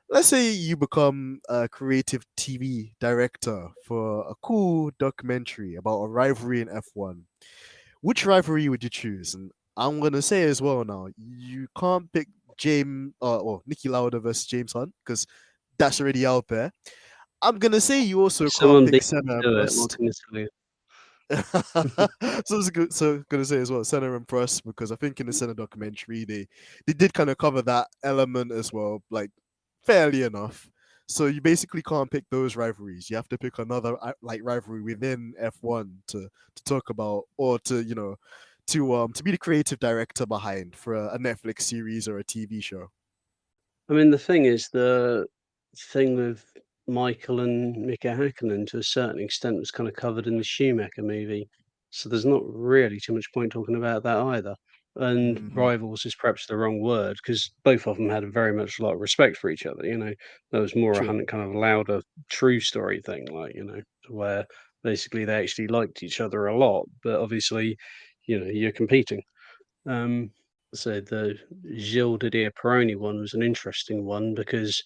let's say you become a creative TV director for a cool documentary about a rivalry in F1. Which rivalry would you choose? And I'm gonna say as well now, you can't pick James or Nicky Lauda versus James Hunt because that's already out there. I'm gonna say you also If can't someone pick beat Senna me and to it, what Prost. can I tell you? So gonna say as well, Senna and Prost because I think in the Senna documentary they did kind of cover that element as well, like fairly enough. So you basically can't pick those rivalries. You have to pick another like rivalry within F1 to talk about or to to be the creative director behind for a Netflix series or a TV show. I mean, the thing is, the thing with Michael and Mika Hakkinen to a certain extent was kind of covered in the Schumacher movie. So there's not really too much point talking about that either. And Mm, rivals is perhaps the wrong word because both of them had a very much a lot of respect for each other. There was more a true. kind of louder true story thing, like, where basically they actually liked each other a lot, but obviously, you're competing. Um, so the Gilles Didier Peroni one was an interesting one because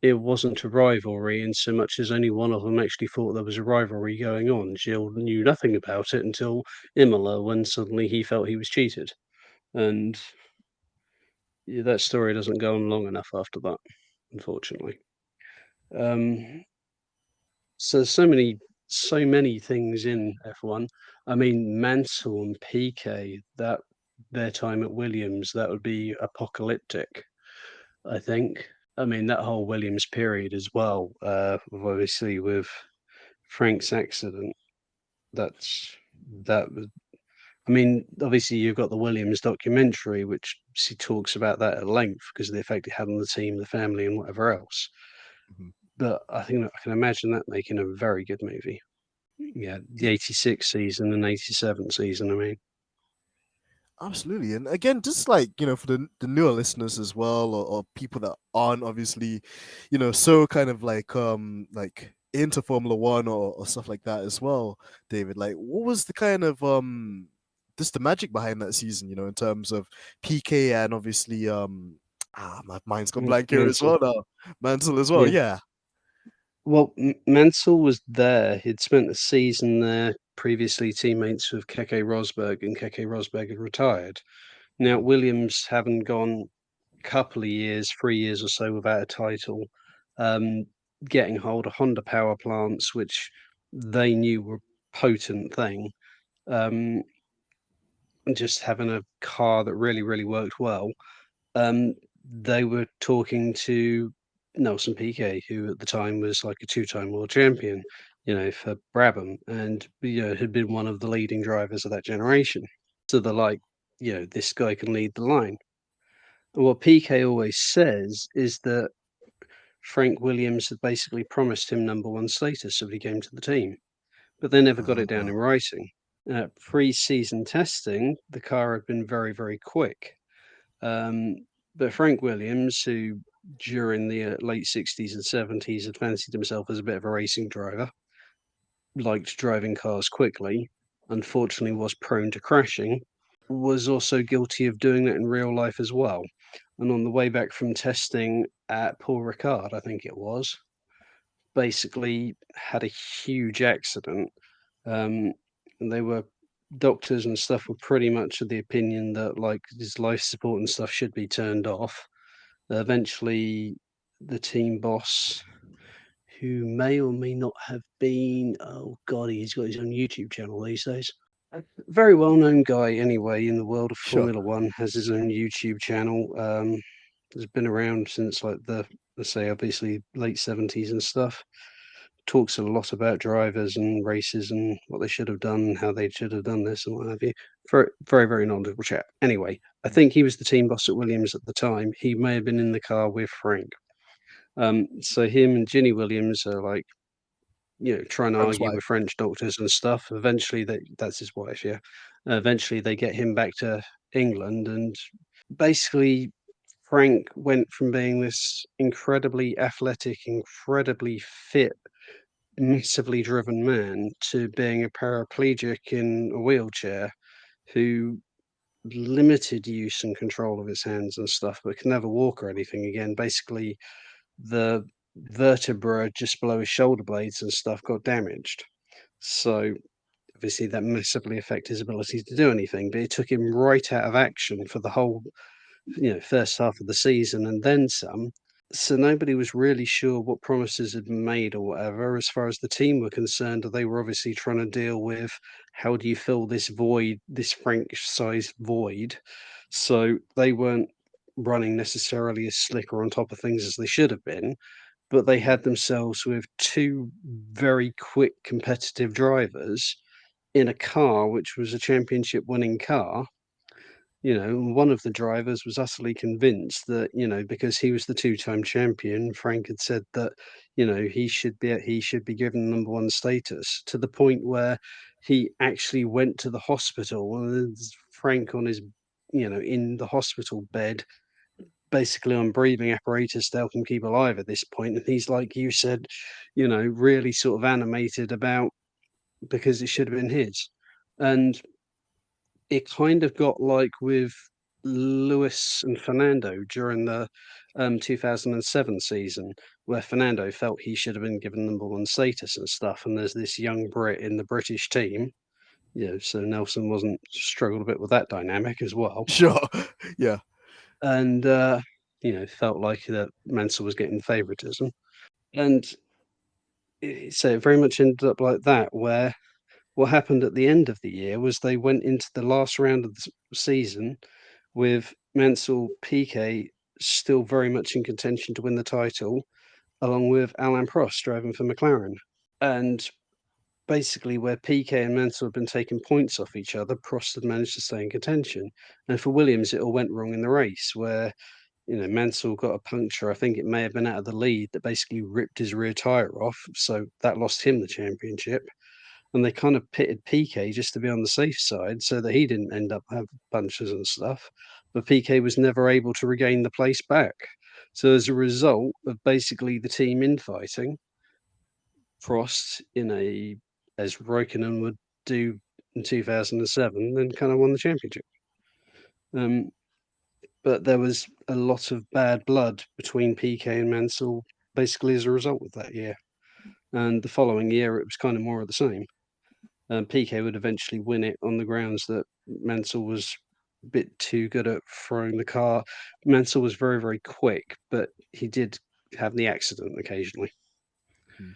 it wasn't a rivalry in so much as only one of them actually thought there was a rivalry going on. Gilles knew nothing about it until Imola when suddenly he felt he was cheated. And yeah, that story doesn't go on long enough after that, unfortunately. Um, so many things in F1. I mean, Mansell and Piquet, that their time at Williams, that would be apocalyptic, I think. I mean, that whole Williams period as well, obviously with Frank's accident, that's that was. I mean, obviously you've got the Williams documentary, which she talks about that at length because of the effect it had on the team, the family, and whatever else. Mhm. But I think I can imagine that making a very good movie. Yeah, the '86 season and '87 season. I mean, Absolutely. And again, just like, for the newer listeners as well, or people that aren't obviously, so kind of like into Formula One or stuff like that as well, David, like what was the kind of just the magic behind that season, in terms of PK and obviously my mind's gone blank here as Mansell. well now. Mansell as well, Yeah. yeah. Well, Mansell was there. He'd spent a season there previously, teammates with Keke Rosberg, and Keke Rosberg had retired. Now, Mhm, Williams haven't gone a couple of years, 3 years or so without a title, um, getting hold of Honda power plants, which they knew were a potent thing. Um, just having a car that really, really worked well, they were talking to Nelson Piquet, who at the time was like a two-time world champion, for Brabham, and had been one of the leading drivers of that generation. So they're like, this guy can lead the line. And what Piquet always says is that Frank Williams had basically promised him number one status if he came to the team, but they never got it down in Ah, writing. Pre-season testing, the car had been very, very quick. But Frank Williams, who during the late 60s and 70s had fancied himself as a bit of a racing driver, liked driving cars quickly, unfortunately was prone to crashing, was also guilty of doing that in real life as well. And on the way back from testing at Paul Ricard, I think it was, basically had a huge accident. And they were doctors and stuff were pretty much of the opinion that like his life support and stuff should be turned off. Eventually, the team boss, who may or may not have been, oh god, he's got his own YouTube channel these days. A very well-known guy, anyway, in the world of sure. Formula One, has his own YouTube channel. Has been around since like let's say, obviously late 70s and stuff. Talks a lot about drivers and races and what they should have done, how they should have done this and what have you. Very, very, very knowledgeable chap. Anyway, I think he was the team boss at Williams at the time. He may have been in the car with Frank. So him and Ginny Williams are like, trying to Frank's argue wife. with French doctors and stuff. Eventually, that's his wife, yeah. Eventually, they get him back to England, and basically, Frank went from being this incredibly athletic, incredibly fit, massively driven man to being a paraplegic in a wheelchair who limited use and control of his hands and stuff, but can never walk or anything again. Basically, the vertebra just below his shoulder blades and stuff got damaged. So obviously that massively affected his ability to do anything, but it took him right out of action for the whole, first half of the season and then some. So nobody was really sure what promises had been made or whatever. As far as the team were concerned, they were obviously trying to deal with how do you fill this void, this Frank-sized void. So they weren't running necessarily as slick or on top of things as they should have been, but they had themselves with two very quick competitive drivers in a car which was a championship winning car. One of the drivers was utterly convinced that, because he was the two-time champion, Frank had said that, he should be given number one status, to the point where he actually went to the hospital and there's Frank on his, in the hospital bed, basically on breathing apparatus to help him keep alive at this point. And he's like you said, really sort of animated about because it should have been his. And it kind of got like with Lewis and Fernando during the 2007 season, where Fernando felt he should have been given number one status and stuff. And there's this young Brit in the British team, so Nelson wasn't struggled a bit with that dynamic as well, Sure. Yeah. and felt like that Mansell was getting favoritism, and so it very much ended up like that, where what happened at the end of the year was they went into the last round of the season with Mansell Piquet still very much in contention to win the title, along with Alain Prost driving for McLaren. And basically, where Piquet and Mansell had been taking points off each other, Prost had managed to stay in contention. And for Williams, it all went wrong in the race, where Mansell got a puncture. I think it may have been out of the lead that basically ripped his rear tire off. So that lost him the championship. And they kind of pitted Piquet just to be on the safe side so that he didn't end up having punctures and stuff. But Piquet was never able to regain the place back. So as a result of basically the team infighting, Prost in a as Raikkonen would do in 2007, then kind of won the championship. Um, but there was a lot of bad blood between Piquet and Mansell basically as a result of that year. And the following year, it was kind of more of the same. Piquet would eventually win it on the grounds that Mansell was a bit too good at throwing the car. Mansell was very, very quick, but he did have the accident occasionally, Mm.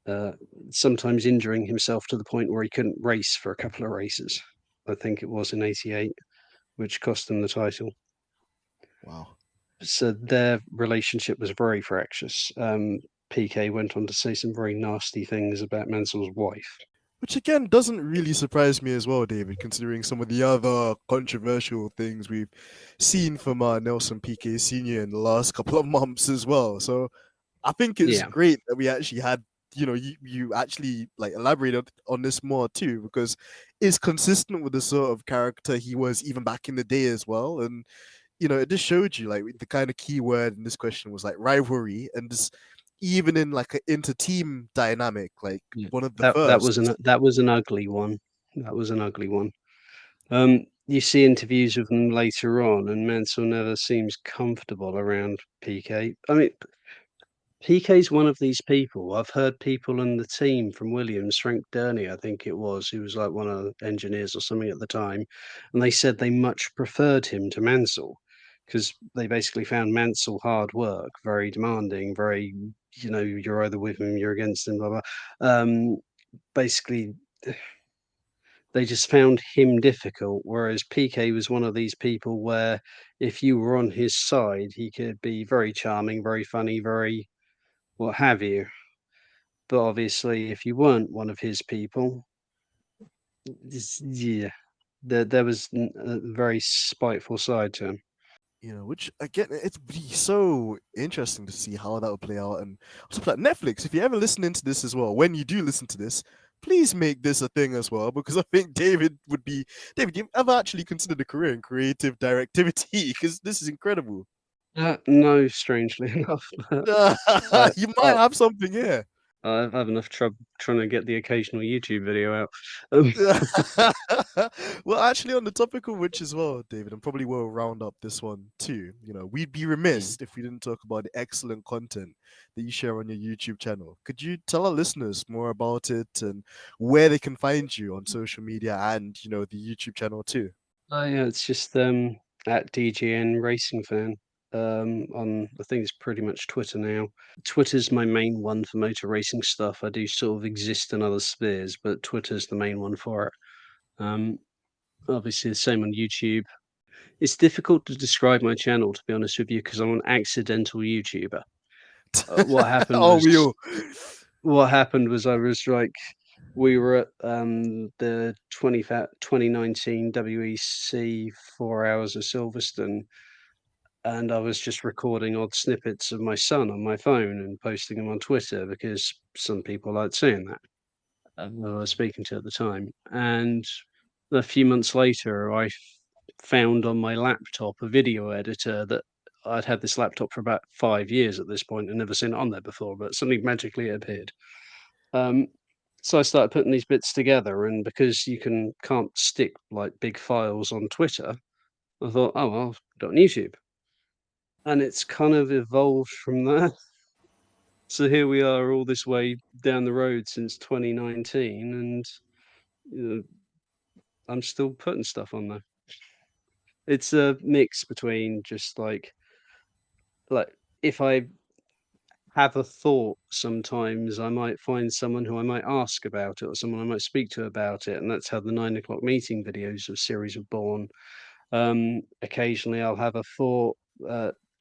uh, sometimes injuring himself to the point where he couldn't race for a couple of races. I think it was in '88, which cost him the title. Wow. So their relationship was very fractious. PK went on to say some very nasty things about Mansell's wife. Which again doesn't really surprise me as well, David, considering some of the other controversial things we've seen from Nelson PK Sr. in the last couple of months as well. So I think it's Yeah, great that we actually had, you actually like elaborated on this more too, because it's consistent with the sort of character he was even back in the day as well. And it just showed you like the kind of key word in this question was like rivalry, and this even in like an inter-team dynamic, like yeah. one of the That was first. an ugly one. That was an ugly one. You see interviews with them later on, and Mansell never seems comfortable around PK. I mean, PK's one of these people. I've heard people in the team from Williams, Frank Durney, I think it was, who was like one of the engineers or something at the time, and they said they much preferred him to Mansell because they basically found Mansell hard work, very demanding, very, you're either with him, you're against him, blah, blah. Basically, they just found him difficult, whereas PK was one of these people where if you were on his side, he could be very charming, very funny, very what have you. But obviously, if you weren't one of his people, yeah, there was a very spiteful side to him. Which again, it's be so interesting to see how that would play out. And also, like Netflix, if you ever listening to this as well, when you do listen to this, please make this a thing as well, because I think David, you've ever actually considered a career in creative directivity? Because this is incredible. No, strangely enough, I, You might I, have something here. I've had enough trouble trying to get the occasional YouTube video out. Um, Well, actually, on the topic of which as well, David, and probably we'll round up this one too. We'd be remiss if we didn't talk about the excellent content that you share on your YouTube channel. Could you tell our listeners more about it and where they can find you on social media and the YouTube channel too? oh yeah, it's just at DGN Racing Fan. On I think it's pretty much Twitter now. Twitter's my main one for motor racing stuff. I do sort of exist in other spheres, but Twitter's the main one for it. Um, Obviously the same on YouTube. It's difficult to describe my channel, to be honest with you, because I'm an accidental YouTuber. What happened Oh, was we all. I was like, we were at the 2019 WEC 4 hours of Silverstone, and I was just recording odd snippets of my son on my phone and posting them on Twitter because some people liked seeing that. Who I was speaking to at the time. And a few months later, found on my laptop a video editor that I'd had this laptop for about 5 years at this point and never seen it on there before, but something magically appeared. Um, so I started putting these bits together, and because you can't stick like big files on Twitter, I thought, oh, well, I'll put it on YouTube, and it's kind of evolved from that. So here we are, all this way down the road since 2019, and you know, I'm still putting stuff on there. It's a mix between just like if I have a thought, sometimes I might find someone who I might ask about it or someone I might speak to about it, and that's how the 9 o'clock meeting videos of series were born. Occasionally I'll have a thought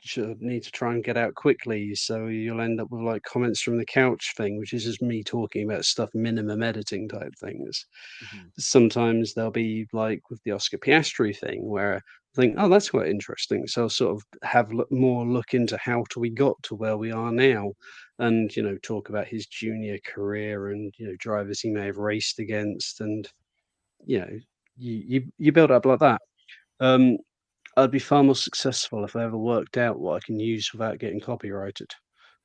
should need to try and get out quickly, so you'll end up with like comments from the couch thing, which is just me talking about stuff, minimum editing type things. Mhm. Sometimes there'll be like with the Oscar Piastri thing where I think, oh, that's quite interesting. So I'll sort of have more look into how we got to where we are now, and talk about his junior career and drivers he may have raced against, and you know you build up like that. Um, I'd be far more successful if I ever worked out what I can use without getting copyrighted.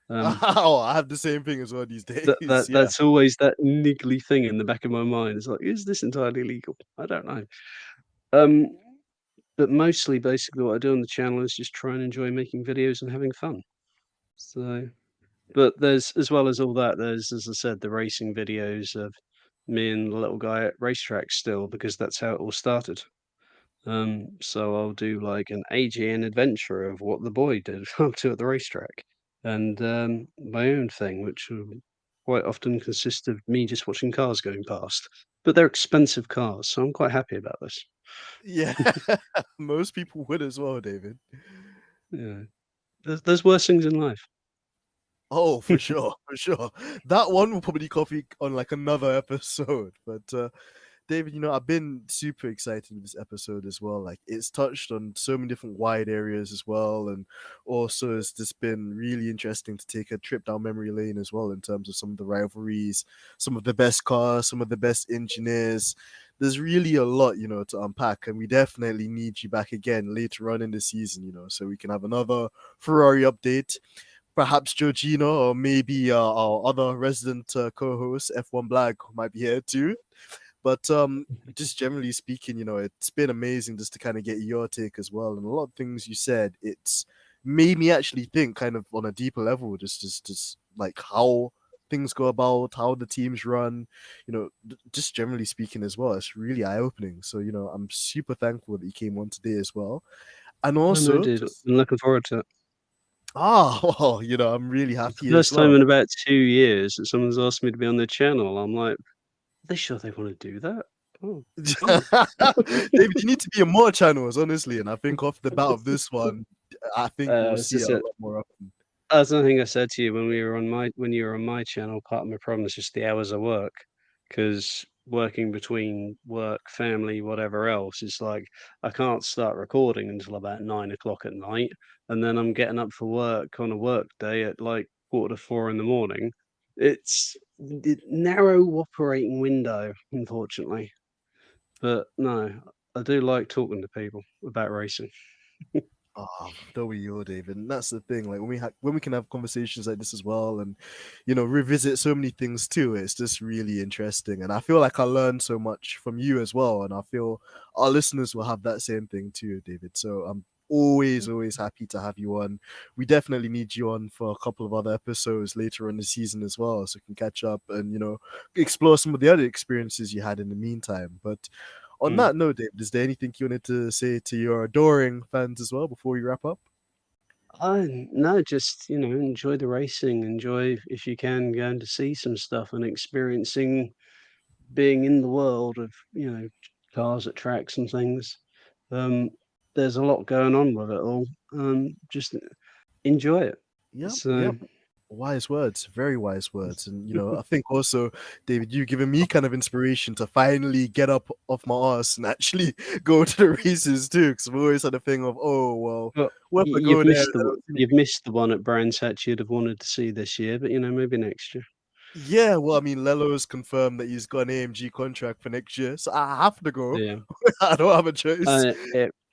Um, Oh, I have the same thing as well these that days. that Yeah. that's always that niggly thing in the back of my mind. It's like, is this entirely legal? I don't know. Um, but mostly, basically, what I do on the channel is just try and enjoy making videos and having fun. So, but there's as well as all that, there's, as I said, the racing videos of me and the little guy at racetracks still, because that's how it all started. So I'll do like an AGN adventure of what the boy did up to at the racetrack, and my own thing, which will quite often consist of me just watching cars going past. but they're expensive cars, so I'm quite happy about this. Yeah, most people would as well, David. Yeah, there's worse things in life. Oh, for sure, for sure. That one will probably copy on like another episode. But David, I've been super excited with this episode as well. Like it's touched on so many different wide areas as well, and also it's just been really interesting to take a trip down memory lane as well in terms of some of the rivalries, some of the best cars, some of the best engineers. There's really a lot, to unpack, and we definitely need you back again later on in the season, so we can have another Ferrari update. Perhaps Georgina or maybe our other resident co-host F1 Black might be here too. But just generally speaking, it's been amazing just to kind of get your take as well. And a lot of things you said, it's made me actually think kind of on a deeper level, just like how things go about, how the teams run, just generally speaking as well. It's really eye-opening. So, I'm super thankful that you came on today as well. And I know, also dude. just I'm looking forward to it. well, I'm really It's the happy as first time well. in about 2 years that someone's asked me to be on their channel. I'm like, "Are they sure they wanna do that? Oh, cool." David, you need to be in more channels, honestly. And I think off the bat of this one, I think we'll It's see it just a that lot more often. that's another thing I said to you when you were on my channel. Part of my problem is just the hours I work, because working between work, family, whatever else, it's like I can't start recording until about 9 o'clock at night, and then I'm getting up for work on a work day at like 3:45 in the morning. It's the narrow operating window, unfortunately. But no, I do like talking to people about racing. Oh, don't we all, David? And that's the thing. Like when we can have conversations like this as well, and revisit so many things too. It's just really interesting, and I feel like I learned so much from you as well. And I feel our listeners will have that same thing too, David. So I'm always happy to have you on. We definitely need you on for a couple of other episodes later in the season as well, so we can catch up and explore some of the other experiences you had in the meantime. But on Mm. that note, David, is there anything you wanted to say to your adoring fans as well before we wrap up? No, just, enjoy the racing, enjoy if you can going to see some stuff and experiencing being in the world of, cars at tracks and things. Um, there's a lot going on with it all. Just enjoy it. Yep, So, yep. Wise words, very wise words. And I think also, David, you given me kind of inspiration to finally get up off my ass and actually go to the races too. Because I've always had a thing of, oh well, but what if I go there? you've missed the one at Brands Hatch you'd have wanted to see this year, but maybe next year. Yeah, well, I mean, Lelo's confirmed that he's got an AMG contract for next year, so I have to go. Yeah. I don't have a choice.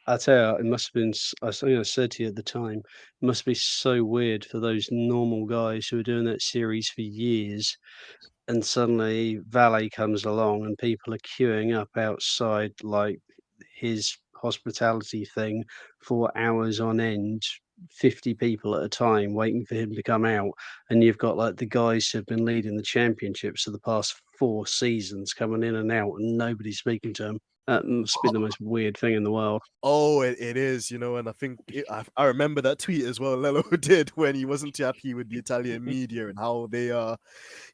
I tell you, it must have been. Think I said to you at the time, it must be so weird for those normal guys who are doing that series for years, and suddenly Valet comes along and people are queuing up outside like his hospitality thing for hours on end, 50 people at a time waiting for him to come out. And you've got like the guys who've been leading the championships for the past 4 seasons coming in and out, and nobody's speaking to him. That must be the most weird thing in the world. Oh, it is, and I think I remember that tweet as well. Lelo did when he wasn't too happy with the Italian media and how they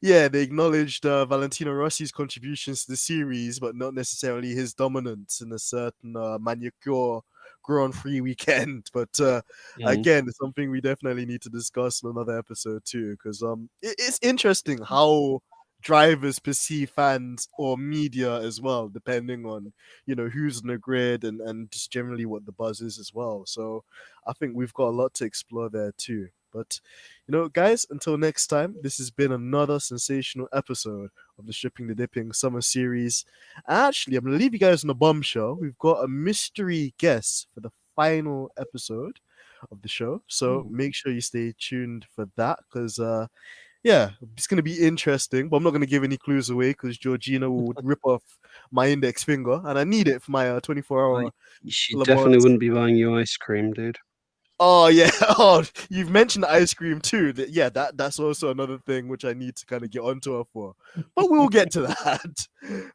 acknowledged Valentino Rossi's contributions to the series, but not necessarily his dominance in a certain manicure Grand Prix weekend. But Mm. again, it's something we definitely need to discuss in another episode too, because it's interesting how drivers perceive fans or media as well, depending on who's on the grid and just generally what the buzz is as well. So I think we've got a lot to explore there too. But guys, until next time, this has been another sensational episode of the Stripping the Dipping Summer Series. Actually, I'm gonna leave you guys on a bombshell. We've got a mystery guest for the final episode of the show, so Ooh. make sure you stay tuned for that, because yeah, it's going to be interesting, but I'm not going to give any clues away because Georgina will rip off my index finger, and I need it for my 24-hour She Le definitely Mans. wouldn't be buying you ice cream, dude. Oh yeah. Oh, you've mentioned ice cream too. Yeah, that's also another thing which I need to kind of get onto her for. But we'll get to that.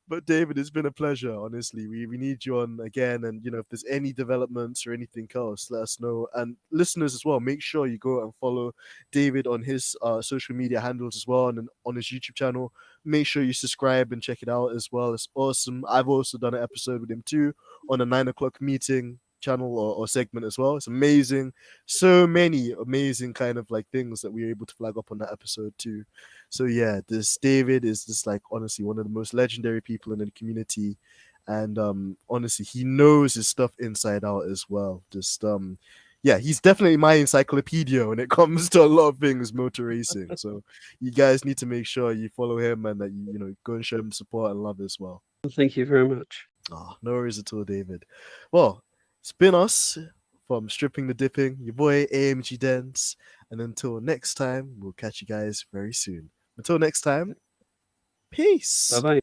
But David, it's been a pleasure. Honestly, we need you on again, and if there's any developments or anything else, let us know. And listeners as well, make sure you go and follow David on his social media handles as well, and then on his YouTube channel. Make sure you subscribe and check it out as well. It's awesome. I've also done an episode with him too on a 9 o'clock meeting channel or segment as well. It's amazing. So many amazing kind of like things that we were able to flag up on that episode too. So yeah, this David is just like honestly one of the most legendary people in the community. And honestly, he knows his stuff inside out as well. Just yeah, he's definitely my encyclopedia when it comes to a lot of things motor racing. So you guys need to make sure you follow him and that you go and show him support and love as well. Thank you very much. Oh, no worries at all, David. Well, it's been us from Stripping the Dipping, your boy AMG Dents. And until next time, we'll catch you guys very soon. Until next time, Bye peace. bye.